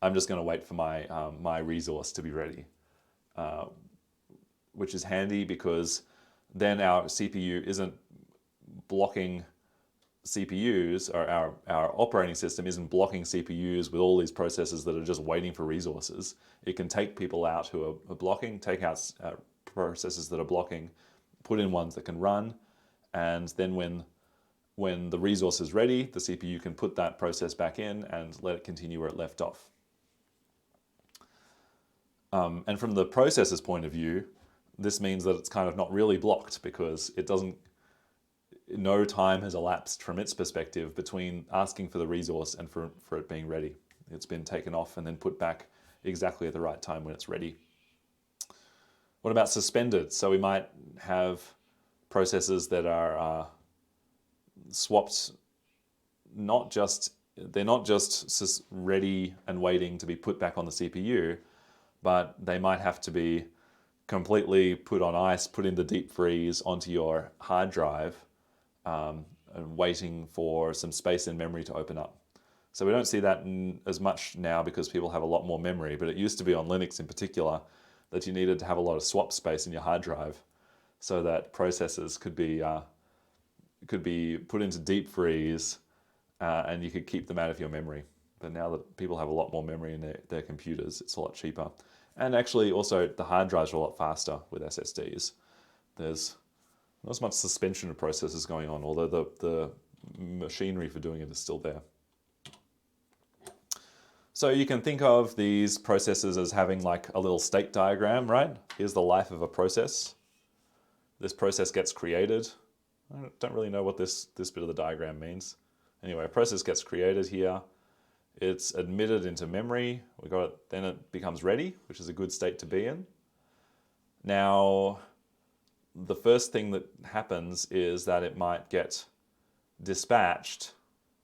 A: I'm just going to wait for my resource to be ready. Which is handy because then our CPU isn't blocking CPUs, or our operating system isn't blocking CPUs with all these processes that are just waiting for resources. It can take people out who are blocking, take out processes that are blocking, put in ones that can run, and then when the resource is ready, the CPU can put that process back in and let it continue where it left off. And from the processor's point of view, this means that it's kind of not really blocked because no time has elapsed from its perspective between asking for the resource and for it being ready. It's been taken off and then put back exactly at the right time when it's ready. What about suspended? So we might have processes that are swapped, they're not just ready and waiting to be put back on the CPU, but they might have to be completely put on ice, put in the deep freeze onto your hard drive, and waiting for some space in memory to open up. So we don't see that as much now because people have a lot more memory, but it used to be on Linux in particular that you needed to have a lot of swap space in your hard drive so that processes could be put into deep freeze and you could keep them out of your memory. But now that people have a lot more memory in their computers, it's a lot cheaper. And actually also the hard drives are a lot faster with SSDs. There's not as much suspension of processes going on, although the machinery for doing it is still there. So you can think of these processes as having like a little state diagram, right? Here's the life of a process. this process gets created. I don't really know what this bit of the diagram means. Anyway, a process gets created here. It's admitted into memory. We got it. Then it becomes ready, which is a good state to be in. Now, the first thing that happens is that it might get dispatched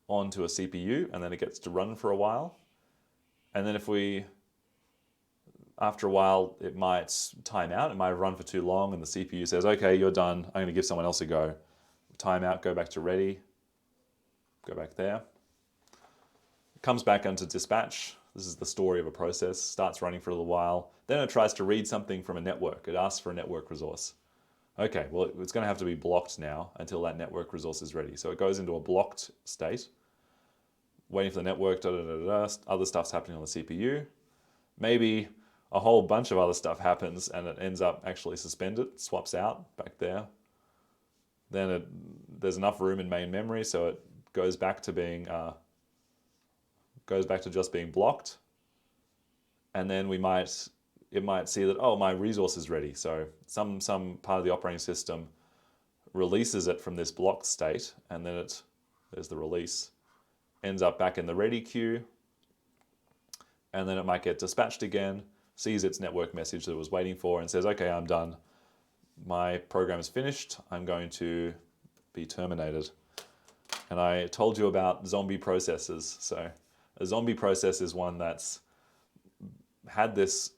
A: onto a CPU, and then it gets to run for a while. And then after a while, it might time out. It might run for too long, and the CPU says, okay, you're done. I'm going to give someone else a go. Time out, go back to ready, go back there. It comes back into dispatch. This is the story of a process. Starts running for a little while. Then it tries to read something from a network. It asks for a network resource. Okay, well, it's going to have to be blocked now until that network resource is ready. So it goes into a blocked state, waiting for the network, other stuff's happening on the CPU. Maybe a whole bunch of other stuff happens and it ends up actually suspended, swaps out back there. Then there's enough room in main memory, so it goes back to just being blocked. And then it might see that, oh, my resource is ready. So some part of the operating system releases it from this blocked state, and then there's the release, ends up back in the ready queue, and then it might get dispatched again, sees its network message that it was waiting for, and says, okay, I'm done. My program is finished. I'm going to be terminated. And I told you about zombie processes. So a zombie process is one that's had this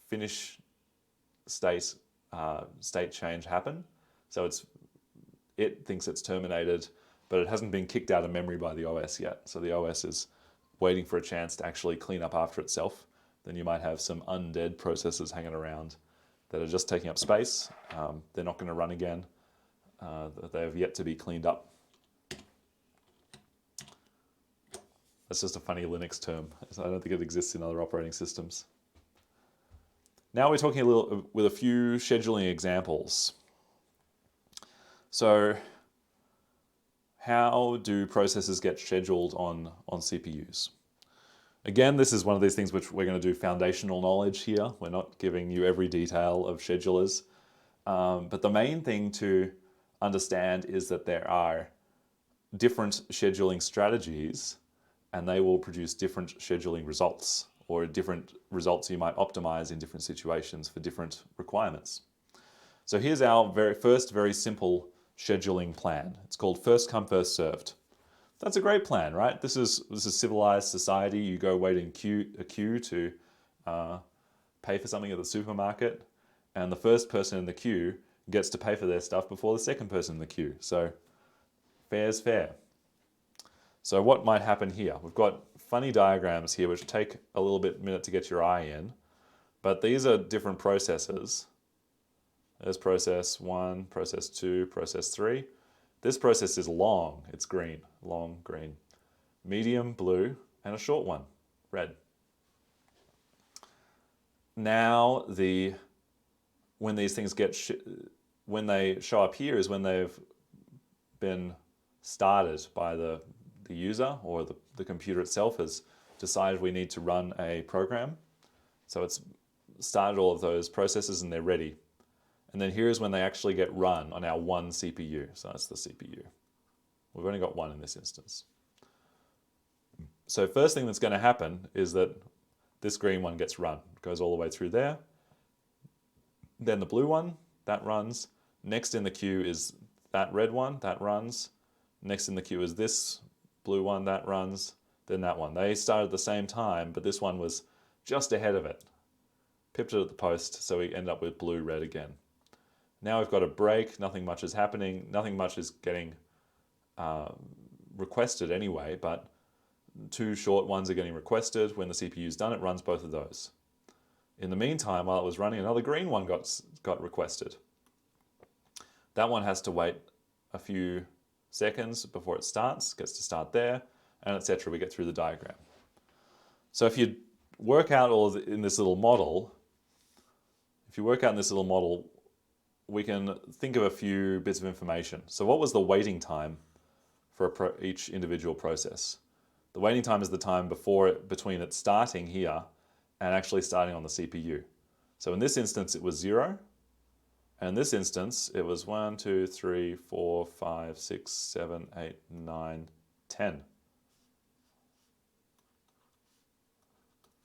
A: finish state change happen. So it thinks it's terminated, but it hasn't been kicked out of memory by the OS yet. So the OS is waiting for a chance to actually clean up after itself. Then you might have some undead processes hanging around that are just taking up space. They're not going to run again. They have yet to be cleaned up. That's just a funny Linux term. I don't think it exists in other operating systems. Now we're talking with a few scheduling examples. So how do processes get scheduled on CPUs? Again, this is one of these things which we're going to do foundational knowledge here. We're not giving you every detail of schedulers. But the main thing to understand is that there are different scheduling strategies, and they will produce different scheduling results, or different results you might optimize in different situations for different requirements. So here's our first very simple scheduling plan. It's called first come, first served. That's a great plan, right? This is civilized society. You go wait in a queue to pay for something at the supermarket, and the first person in the queue gets to pay for their stuff before the second person in the queue. So fair's fair. So what might happen here? We've got funny diagrams here which take a little minute to get your eye in, but these are different processes. There's process 1, process 2, process 3. This process is long, it's green, long green. Medium, blue, and a short one, red. Now when these things when they show up here is when they've been started by the user, or the computer itself has decided we need to run a program. So it's started all of those processes and they're ready. And then here's when they actually get run on our one CPU. So that's the CPU. We've only got one in this instance. So first thing that's going to happen is that this green one gets run. It goes all the way through there. Then the blue one, that runs. Next in the queue is that red one, that runs. Next in the queue is this blue one, that runs. Then that one. They started at the same time, but this one was just ahead of it. Pipped it at the post, so we end up with blue, red again. Now we've got a break, nothing much is happening, nothing much is getting requested anyway, but two short ones are getting requested. When the CPU's done, it runs both of those. In the meantime, while it was running, another green one got requested. That one has to wait a few seconds before it starts, gets to start there, and etc. We get through the diagram. So if you work out in this little model, we can think of a few bits of information. So what was the waiting time for each individual process? The waiting time is the time between it starting here and actually starting on the CPU. So in this instance, it was 0. And in this instance, it was 1, 2, 3, 4, 5, 6, 7, 8, 9, 10.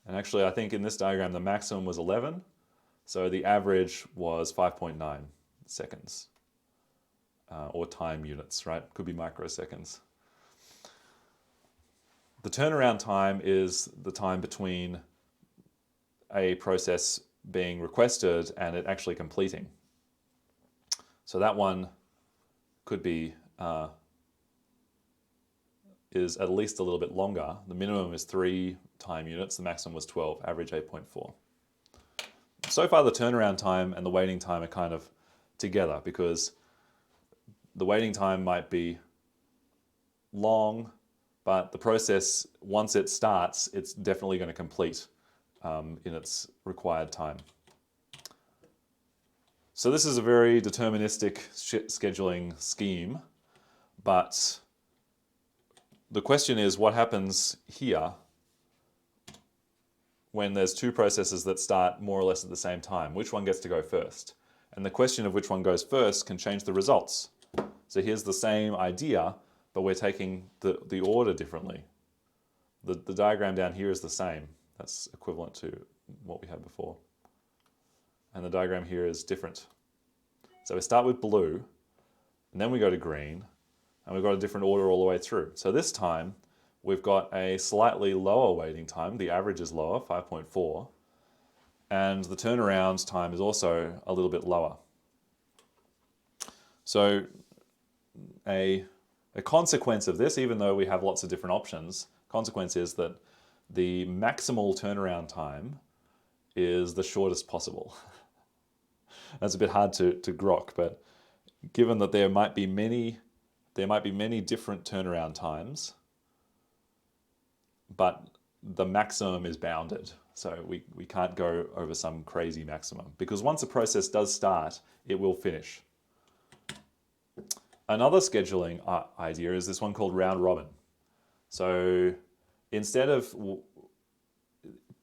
A: And actually, I think in this diagram, the maximum was 11. So the average was 5.9 seconds, or time units, right? Could be microseconds. The turnaround time is the time between a process being requested and it actually completing. So that one could be, is at least a little bit longer. The minimum is 3 time units, the maximum was 12, average 8.4. So far the turnaround time and the waiting time are kind of together because the waiting time might be long, but the process, once it starts, it's definitely going to complete in its required time. So this is a very deterministic scheduling scheme, but the question is what happens here when there's two processes that start more or less at the same time? Which one gets to go first? And the question of which one goes first can change the results. So here's the same idea, but we're taking the order differently. The diagram down here is the same. That's equivalent to what we had before. And the diagram here is different. So we start with blue, and then we go to green, and we've got a different order all the way through. So this time, we've got a slightly lower waiting time. The average is lower, 5.4, and the turnaround time is also a little bit lower. So a consequence of this, even though we have lots of different options, consequence is that the maximal turnaround time is the shortest possible. That's a bit hard to grok, but given that there might be many different turnaround times, but the maximum is bounded. So we can't go over some crazy maximum because once a process does start, it will finish. Another scheduling idea is this one called round robin. So instead of,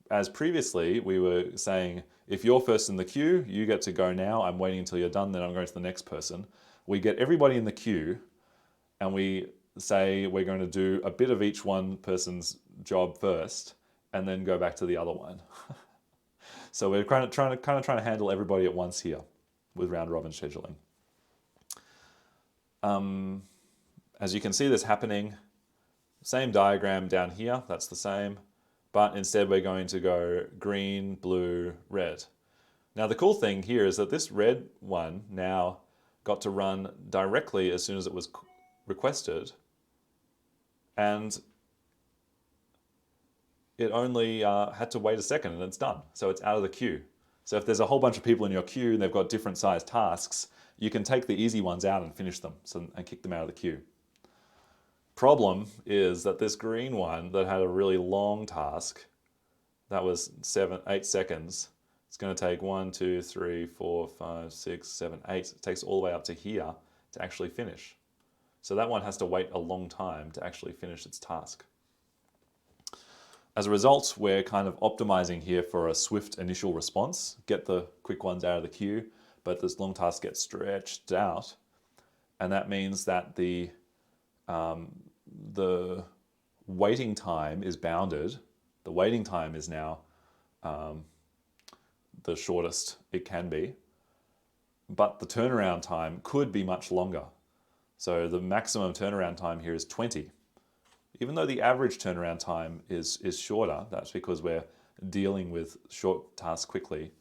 A: as previously, we were saying, if you're first in the queue, you get to go now. I'm waiting until you're done, then I'm going to the next person. We get everybody in the queue and we say we're going to do a bit of each one person's job first and then go back to the other one. So we're trying to handle everybody at once here with round robin scheduling. As you can see this happening, same diagram down here, that's the same, but instead we're going to go green, blue, red. Now the cool thing here is that this red one now got to run directly as soon as it was requested, and it only had to wait a second and it's done. So it's out of the queue. So if there's a whole bunch of people in your queue and they've got different sized tasks, you can take the easy ones out and finish them and kick them out of the queue. Problem is that this green one that had a really long task, that was 8 seconds, it's going to take 1, 2, 3, 4, 5, 6, 7, 8. It takes all the way up to here to actually finish. So that one has to wait a long time to actually finish its task. As a result, we're kind of optimizing here for a swift initial response, get the quick ones out of the queue, but this long task gets stretched out. And that means that the waiting time is bounded. The waiting time is now the shortest it can be, but the turnaround time could be much longer. So the maximum turnaround time here is 20. Even though the average turnaround time is shorter, that's because we're dealing with short tasks quickly.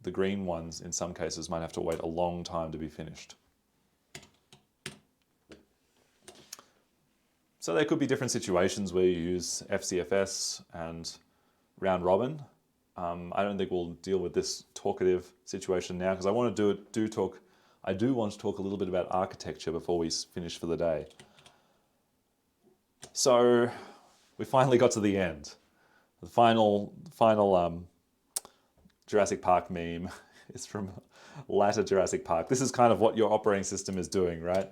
A: The green ones, in some cases, might have to wait a long time to be finished. So there could be different situations where you use FCFS and round robin. I don't think we'll deal with this talkative situation now because I want to I do want to talk a little bit about architecture before we finish for the day. So we finally got to the end. The final Jurassic Park meme is from latter Jurassic Park. This is kind of what your operating system is doing, right?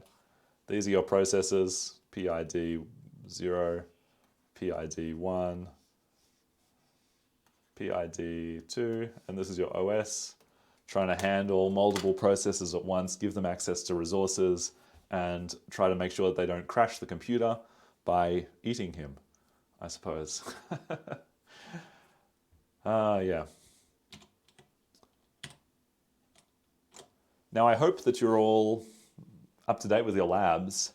A: These are your processors, PID 0, PID 1, PID 2, and this is your OS. trying to handle multiple processes at once, give them access to resources, and try to make sure that they don't crash the computer by eating him, I suppose. Yeah. Now, I hope that you're all up to date with your labs,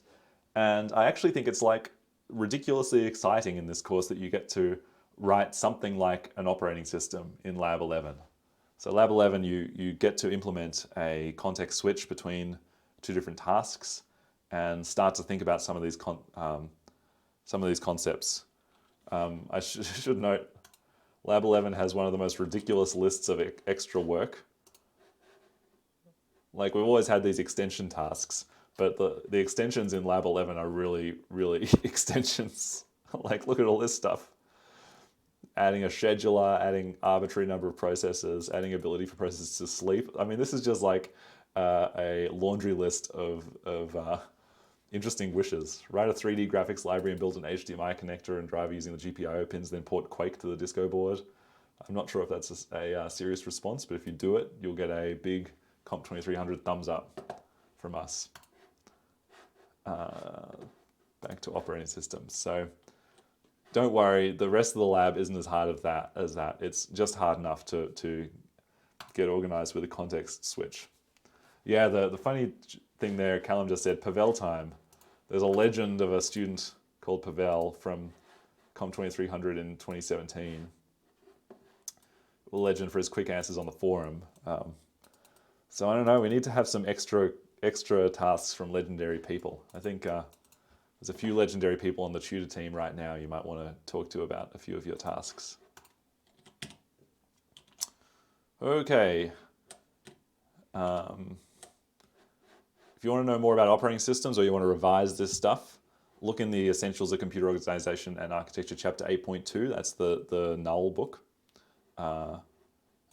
A: and I actually think it's like ridiculously exciting in this course that you get to write something like an operating system in Lab 11. So Lab 11, you get to implement a context switch between two different tasks and start to think about some of these concepts. I should note, Lab 11 has one of the most ridiculous lists of extra work. Like, we've always had these extension tasks, but the extensions in Lab 11 are really, really extensions. Like, look at all this stuff. Adding a scheduler, adding arbitrary number of processes, adding ability for processes to sleep. I mean, this is just like a laundry list of interesting wishes. Write a 3D graphics library and build an HDMI connector and driver using the GPIO pins, then port Quake to the disco board. I'm not sure if that's a serious response, but if you do it, you'll get a big COMP2300 thumbs up from us. Back to operating systems. So don't worry, the rest of the lab isn't as hard as that. It's just hard enough to get organized with a context switch. Yeah, the funny thing there, Callum just said, Pavel time. There's a legend of a student called Pavel from COMP2300 in 2017. A legend for his quick answers on the forum. So I don't know, we need to have some extra tasks from legendary people. I think there's a few legendary people on the tutor team right now you might want to talk to about a few of your tasks. Okay. If you want to know more about operating systems or you want to revise this stuff, look in the Essentials of Computer Organization and Architecture Chapter 8.2. That's the Null book.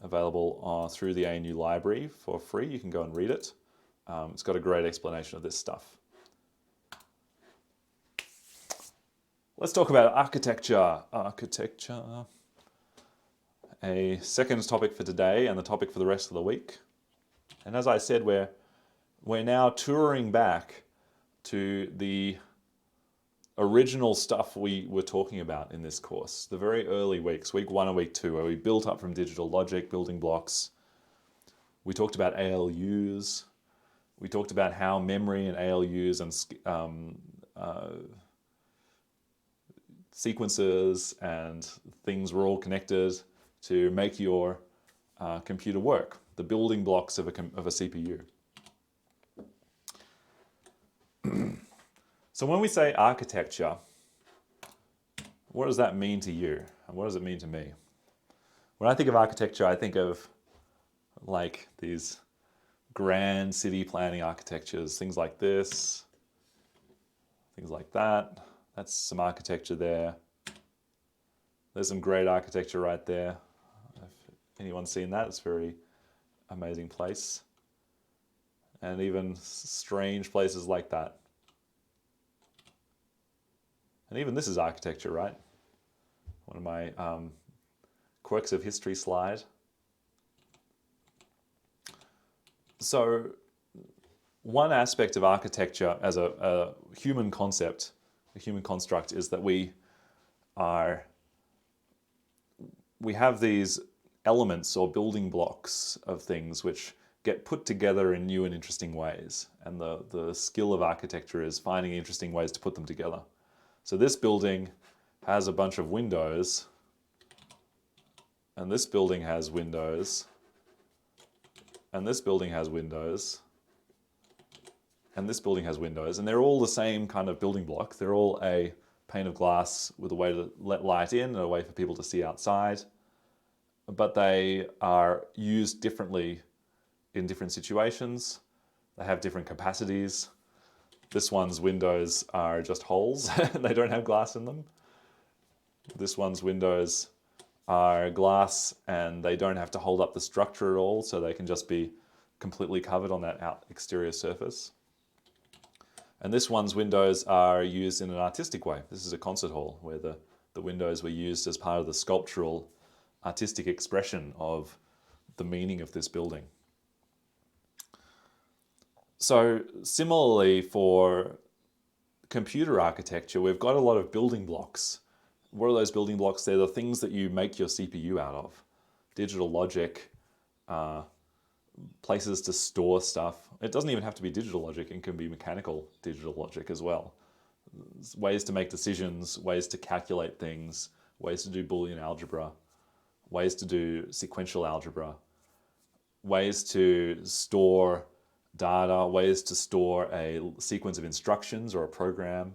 A: Available through the ANU library for free. You can go and read it. It's got a great explanation of this stuff. Let's talk about architecture. Architecture. A second topic for today and the topic for the rest of the week. And as I said, we're now touring back to the original stuff we were talking about in this course, the very early weeks, week 1 and week 2, where we built up from digital logic, building blocks. We talked about ALUs. We talked about how memory and ALUs and sequences and things were all connected to make your computer work, the building blocks of a CPU. So when we say architecture, what does that mean to you? And what does it mean to me? When I think of architecture, I think of like these grand city planning architectures, things like this, things like that. That's some architecture there. There's some great architecture right there. If anyone's seen that, it's a very amazing place. And even strange places like that. And even this is architecture, right? One of my quirks of history slide. So one aspect of architecture as a human concept, a human construct, is that we have these elements or building blocks of things which get put together in new and interesting ways. And the skill of architecture is finding interesting ways to put them together. So this building has a bunch of windows, and this building has windows, and this building has windows, and this building has windows, and they're all the same kind of building block. They're all a pane of glass with a way to let light in and a way for people to see outside, but they are used differently in different situations. They have different capacities. This one's windows are just holes, they don't have glass in them. This one's windows are glass and they don't have to hold up the structure at all, so they can just be completely covered on that exterior surface. And this one's windows are used in an artistic way. This is a concert hall where the windows were used as part of the sculptural artistic expression of the meaning of this building. So similarly for computer architecture, we've got a lot of building blocks. What are those building blocks? They're the things that you make your CPU out of. Digital logic, uh, places to store stuff. It doesn't even have to be digital logic, it can be mechanical digital logic as well. Ways to make decisions, ways to calculate things, ways to do Boolean algebra, ways to do sequential algebra, ways to store data, ways to store a sequence of instructions or a program,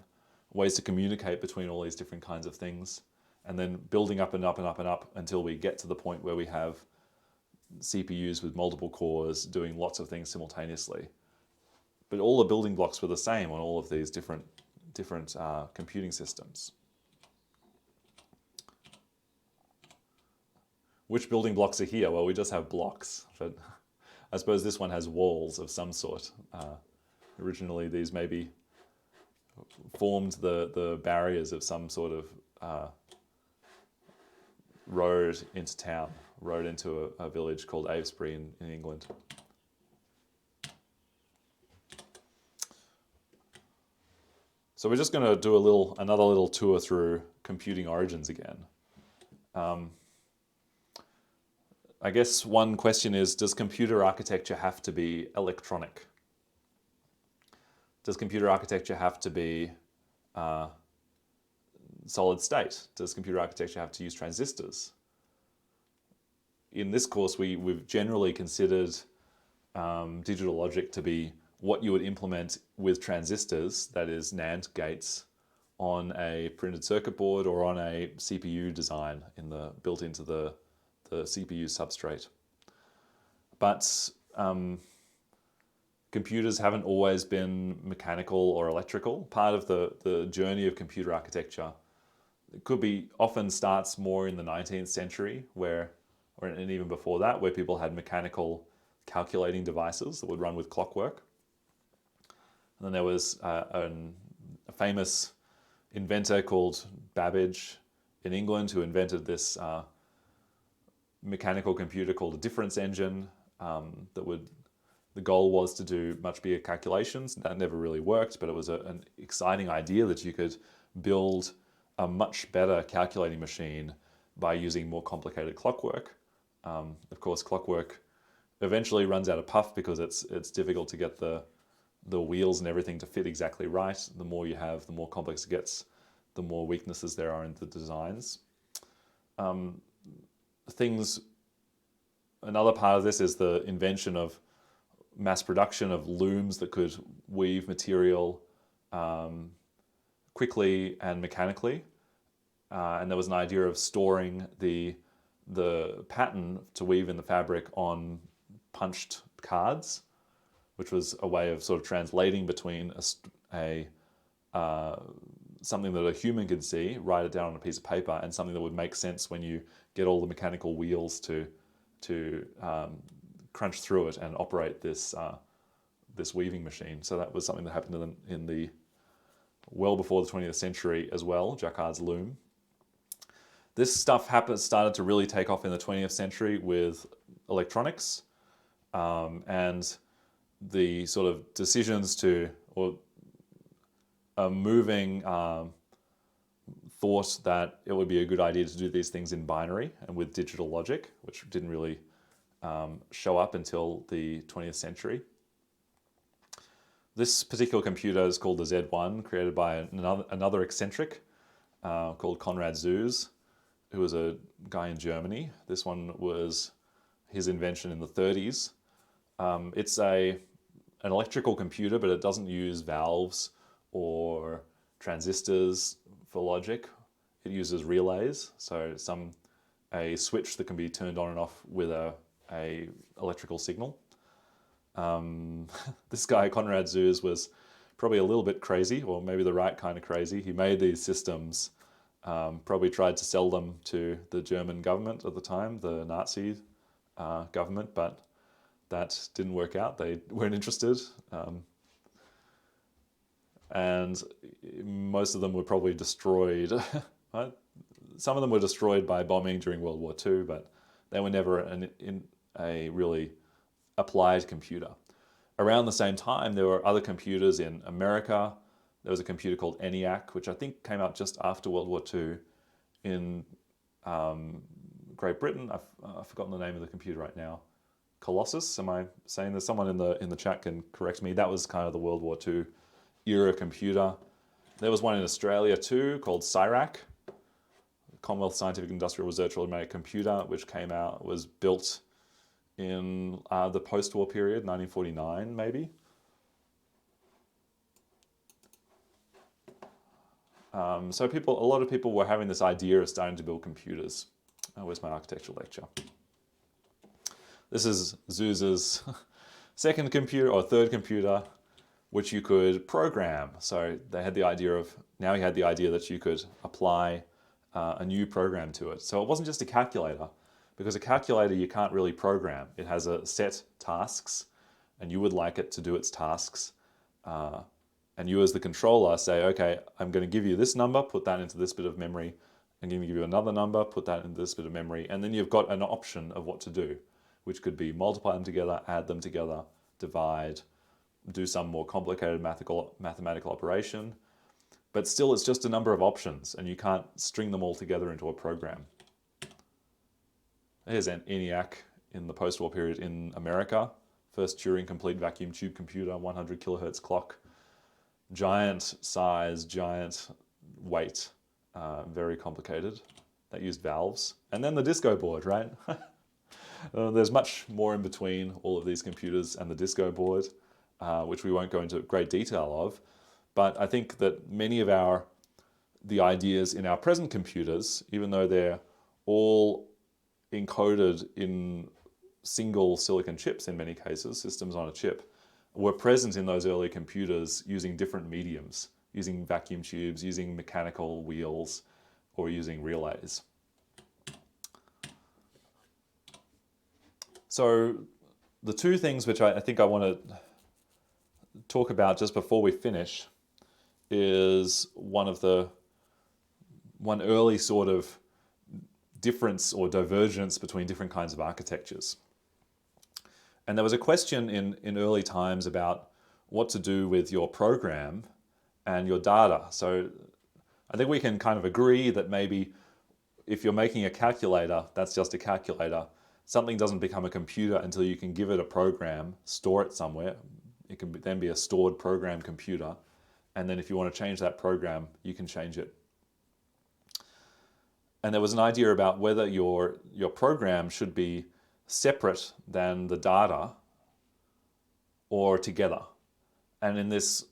A: ways to communicate between all these different kinds of things, and then building up and up and up and up until we get to the point where we have CPUs with multiple cores doing lots of things simultaneously. But all the building blocks were the same on all of these different computing systems. Which building blocks are here? Well, we just have blocks, but I suppose this one has walls of some sort. Originally, these maybe formed the barriers of some sort of road into town, road into a village called Avesbury in England. So we're just going to do another little tour through computing origins again. I guess one question is, does computer architecture have to be electronic? Does computer architecture have to be solid state? Does computer architecture have to use transistors? In this course, we've generally considered digital logic to be what you would implement with transistors, that is NAND gates, on a printed circuit board or on a CPU design built into the CPU substrate. But computers haven't always been mechanical or electrical. Part of the journey of computer architecture, it often starts more in the 19th century, and even before that, where people had mechanical calculating devices that would run with clockwork. And then there was a famous inventor called Babbage in England who invented this mechanical computer called a difference engine the goal was to do much bigger calculations. That never really worked, but it was an exciting idea that you could build a much better calculating machine by using more complicated clockwork. Of course, clockwork eventually runs out of puff because it's difficult to get the wheels and everything to fit exactly right. The more you have, the more complex it gets, the more weaknesses there are in the designs. Another part of this is the invention of mass production of looms that could weave material quickly and mechanically. And there was an idea of storing the pattern to weave in the fabric on punched cards, which was a way of sort of translating between something that a human could see, write it down on a piece of paper, and something that would make sense when you get all the mechanical wheels to crunch through it and operate this weaving machine. So that was something that happened well before the 20th century as well, Jacquard's loom. This stuff started to really take off in the 20th century with electronics, and the sort of decisions moving thought that it would be a good idea to do these things in binary and with digital logic, which didn't really show up until the 20th century. This particular computer is called the Z1, created by another eccentric called Konrad Zuse, who was a guy in Germany. This one was his invention in the 30s. It's an electrical computer, but it doesn't use valves or transistors for logic. It uses relays, so a switch that can be turned on and off with a electrical signal. This guy, Konrad Zuse, was probably a little bit crazy, or maybe the right kind of crazy. He made these systems, probably tried to sell them to the German government at the time, the Nazi government, but that didn't work out. They weren't interested. And most of them were probably destroyed. Some of them were destroyed by bombing during World War II, but they were never in a really applied computer. around the same time, there were other computers in America. There was a computer called ENIAC, which I think came out just after World War II. In Great Britain, I've forgotten the name of the computer right now. Colossus, am I saying this? Someone in the chat can correct me. That was kind of the World War II era computer. There was one in Australia too called CIRAC, Commonwealth Scientific Industrial Research Automatic Computer, which was built in the post-war period, 1949 maybe. So a lot of people were having this idea of starting to build computers. Where's my architecture lecture? This is Zeux's second computer or third computer, which you could program. So they had the idea of, now he had the idea that you could apply a new program to it. So it wasn't just a calculator, because a calculator you can't really program. It has a set tasks, and you would like it to do its tasks. And you as the controller say, okay, I'm going to give you this number, put that into this bit of memory. I'm going to give you another number, put that into this bit of memory. And then you've got an option of what to do, which could be multiply them together, add them together, divide, do some more complicated mathematical operation. But still, it's just a number of options, and you can't string them all together into a program. Here's an ENIAC in the post-war period in America. First Turing complete vacuum tube computer, 100 kilohertz clock. Giant size, giant weight, very complicated. That used valves. And then the disco board, right? There's much more in between all of these computers and the disco board, which we won't go into great detail of. But I think that many of the ideas in our present computers, even though they're all encoded in single silicon chips in many cases, systems on a chip, were present in those early computers using different mediums, using vacuum tubes, using mechanical wheels, or using relays. So the two things which I think I want to talk about just before we finish is one early sort of difference or divergence between different kinds of architectures. And there was a question in early times about what to do with your program and your data. So I think we can kind of agree that maybe if you're making a calculator, that's just a calculator. Something doesn't become a computer until you can give it a program, store it somewhere. It can then be a stored program computer. And then if you want to change that program, you can change it. And there was an idea about whether your program should be separate than the data or together. And in this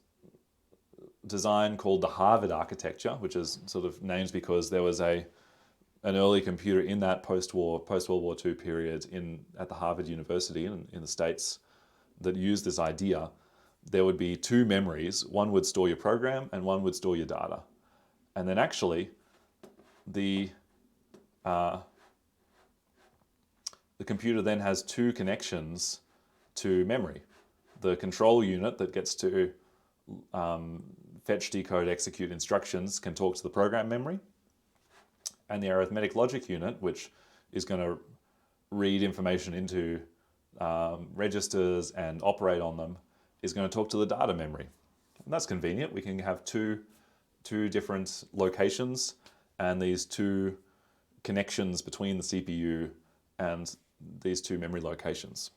A: design called the Harvard architecture, which is sort of named because there was an early computer in that post-World War II period at the Harvard University in the States that used this idea. There would be two memories. One would store your program and one would store your data. And then actually the computer then has two connections to memory. The control unit that gets to fetch, decode, execute instructions can talk to the program memory. And the arithmetic logic unit, which is going to read information into registers and operate on them, is going to talk to the data memory. And that's convenient. We can have two different locations and these two connections between the CPU and these two memory locations.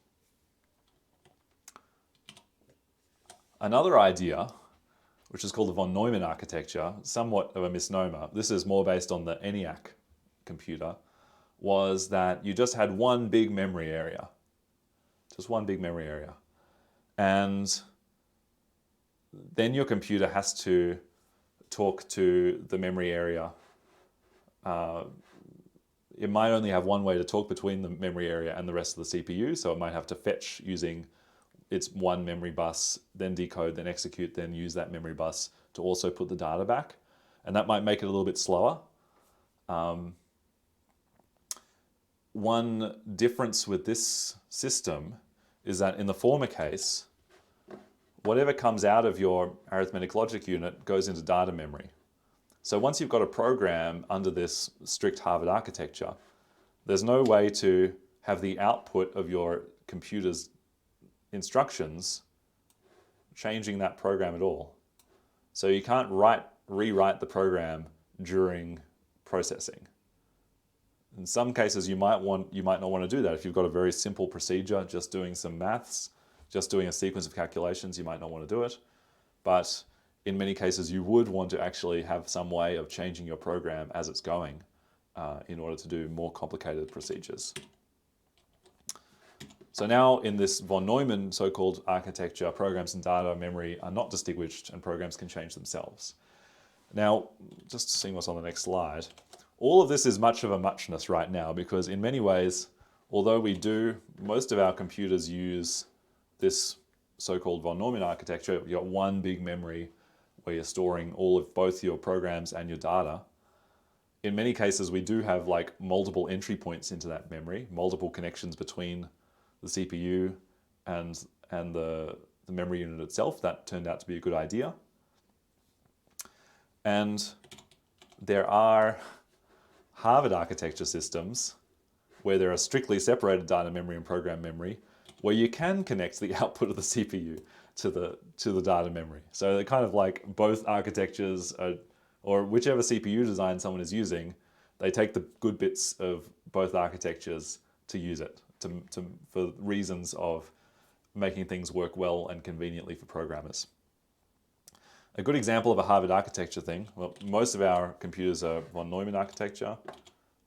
A: Another idea, which is called the von Neumann architecture, somewhat of a misnomer, this is more based on the ENIAC computer, was that you just had one big memory area. Just one big memory area. And then your computer has to talk to the memory area. It might only have one way to talk between the memory area and the rest of the CPU, so it might have to fetch using its one memory bus, then decode, then execute, then use that memory bus to also put the data back. And that might make it a little bit slower. One difference with this system is that in the former case, whatever comes out of your arithmetic logic unit goes into data memory. So once you've got a program under this strict Harvard architecture, there's no way to have the output of your computer's instructions changing that program at all. So you can't rewrite the program during processing. In some cases, you might not want to do that. If you've got a very simple procedure, just doing some maths, just doing a sequence of calculations, you might not want to do it. But in many cases, you would want to actually have some way of changing your program as it's going in order to do more complicated procedures. So now in this von Neumann so-called architecture, programs and data memory are not distinguished and programs can change themselves. Now, just seeing what's on the next slide, all of this is much of a muchness right now because in many ways, although most of our computers use this so-called von Neumann architecture, you've got one big memory where you're storing all of both your programs and your data. In many cases, we do have like multiple entry points into that memory, multiple connections between the CPU and the memory unit itself. That turned out to be a good idea. And there are Harvard architecture systems where there are strictly separated data memory and program memory, where you can connect the output of the CPU to the data memory. So they're kind of like both architectures, or whichever CPU design someone is using, they take the good bits of both architectures to use it for reasons of making things work well and conveniently for programmers. A good example of a Harvard architecture thing, well, most of our computers are von Neumann architecture,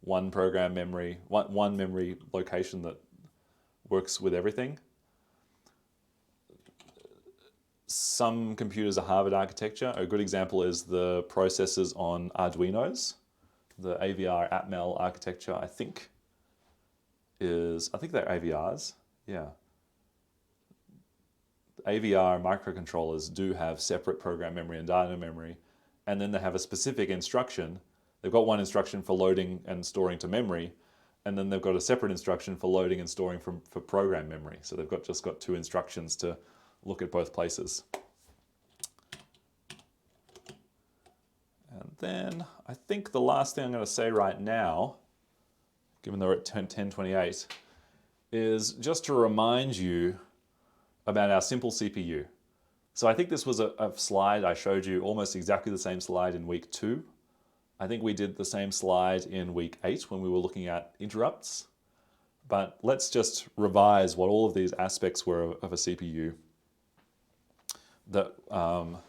A: one program memory, one memory location that works with everything. Some computers are Harvard architecture. A good example is the processors on Arduinos. The AVR Atmel architecture, I think they're AVRs, yeah. AVR microcontrollers do have separate program memory and data memory, and then they have a specific instruction. They've got one instruction for loading and storing to memory, and then they've got a separate instruction for loading and storing for program memory. So they've just got two instructions to look at both places. And then I think the last thing I'm going to say right now, given that we're at 10:28, is just to remind you about our simple CPU. So I think this was a slide I showed you, almost exactly the same slide in week 2. I think we did the same slide in week 8 when we were looking at interrupts. But let's just revise what all of these aspects were of a CPU that are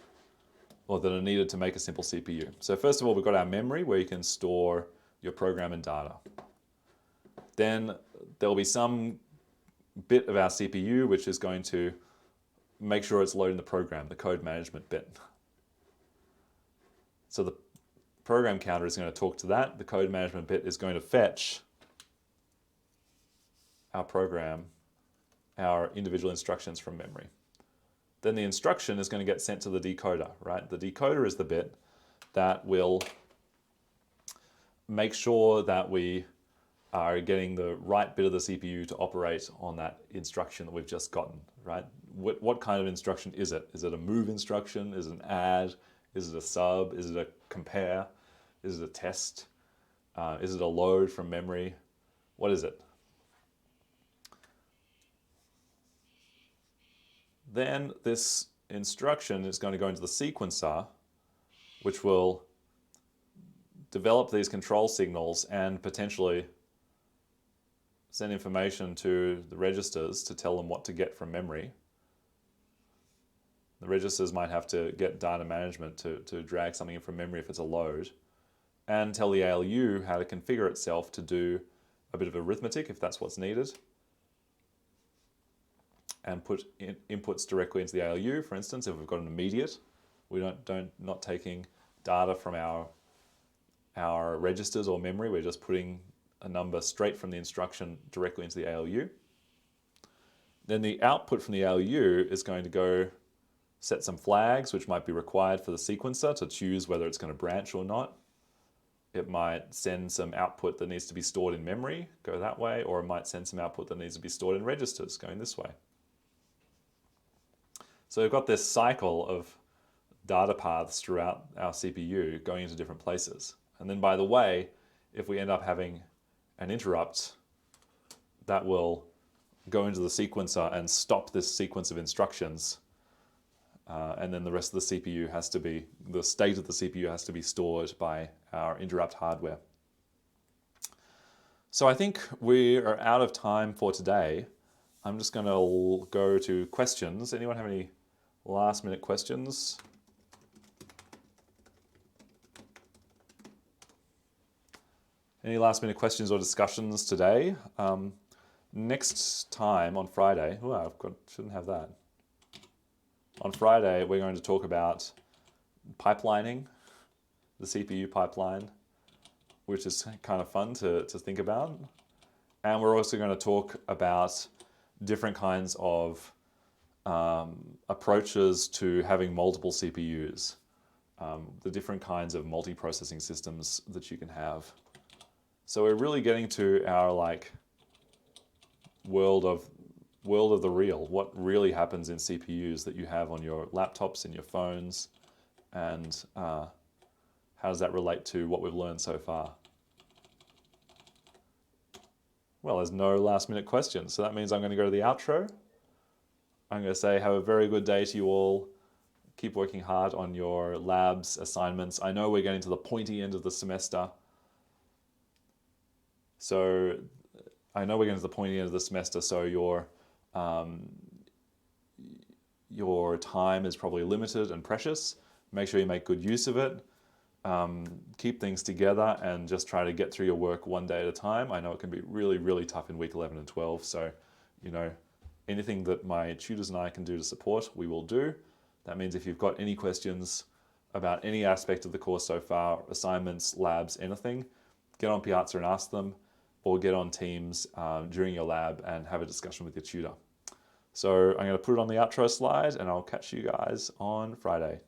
A: needed to make a simple CPU. So first of all, we've got our memory where you can store your program and data. Then there'll be some bit of our CPU which is going to make sure it's loading the program, the code management bit. So the program counter is going to talk to that. The code management bit is going to fetch our program, our individual instructions from memory. Then the instruction is going to get sent to the decoder, right? The decoder is the bit that will make sure that we are getting the right bit of the CPU to operate on that instruction that we've just gotten, right? What kind of instruction is it? Is it a move instruction? Is it an add? Is it a sub? Is it a compare? Is it a test? Is it a load from memory? What is it? Then this instruction is going to go into the sequencer, which will develop these control signals and potentially send information to the registers to tell them what to get from memory. The registers might have to get data management to drag something in from memory if it's a load, and tell the ALU how to configure itself to do a bit of arithmetic if that's what's needed, and put inputs directly into the ALU. For instance, if we've got an immediate, we not taking data from our registers or memory, we're just putting a number straight from the instruction directly into the ALU. Then the output from the ALU is going to go set some flags which might be required for the sequencer to choose whether it's going to branch or not. It might send some output that needs to be stored in memory, go that way, or it might send some output that needs to be stored in registers, going this way. So we've got this cycle of data paths throughout our CPU going into different places. And then by the way, if we end up having an interrupt, that will go into the sequencer and stop this sequence of instructions and then the rest of the CPU has to be, the state of the CPU has to be stored by our interrupt hardware. So I think we are out of time for today. I'm just going to go to questions. Anyone have any last minute questions? Any last minute questions or discussions today? Next time on Friday, shouldn't have that. On Friday, we're going to talk about pipelining, the CPU pipeline, which is kind of fun to think about. And we're also going to talk about different kinds of approaches to having multiple CPUs, the different kinds of multi-processing systems that you can have. So we're really getting to our world of the real, what really happens in CPUs that you have on your laptops and your phones, and how does that relate to what we've learned so far? Well, there's no last minute questions, so that means I'm going to go to the outro. I'm going to say have a very good day to you all. Keep working hard on your labs, assignments. I know we're getting to the pointy end of the semester. So your time is probably limited and precious. Make sure you make good use of it. Keep things together and just try to get through your work one day at a time. I know it can be really, really tough in week 11 and 12. So, anything that my tutors and I can do to support, we will do. That means if you've got any questions about any aspect of the course so far, assignments, labs, anything, get on Piazza and ask them, or get on Teams during your lab and have a discussion with your tutor. So I'm going to put it on the outro slide, and I'll catch you guys on Friday.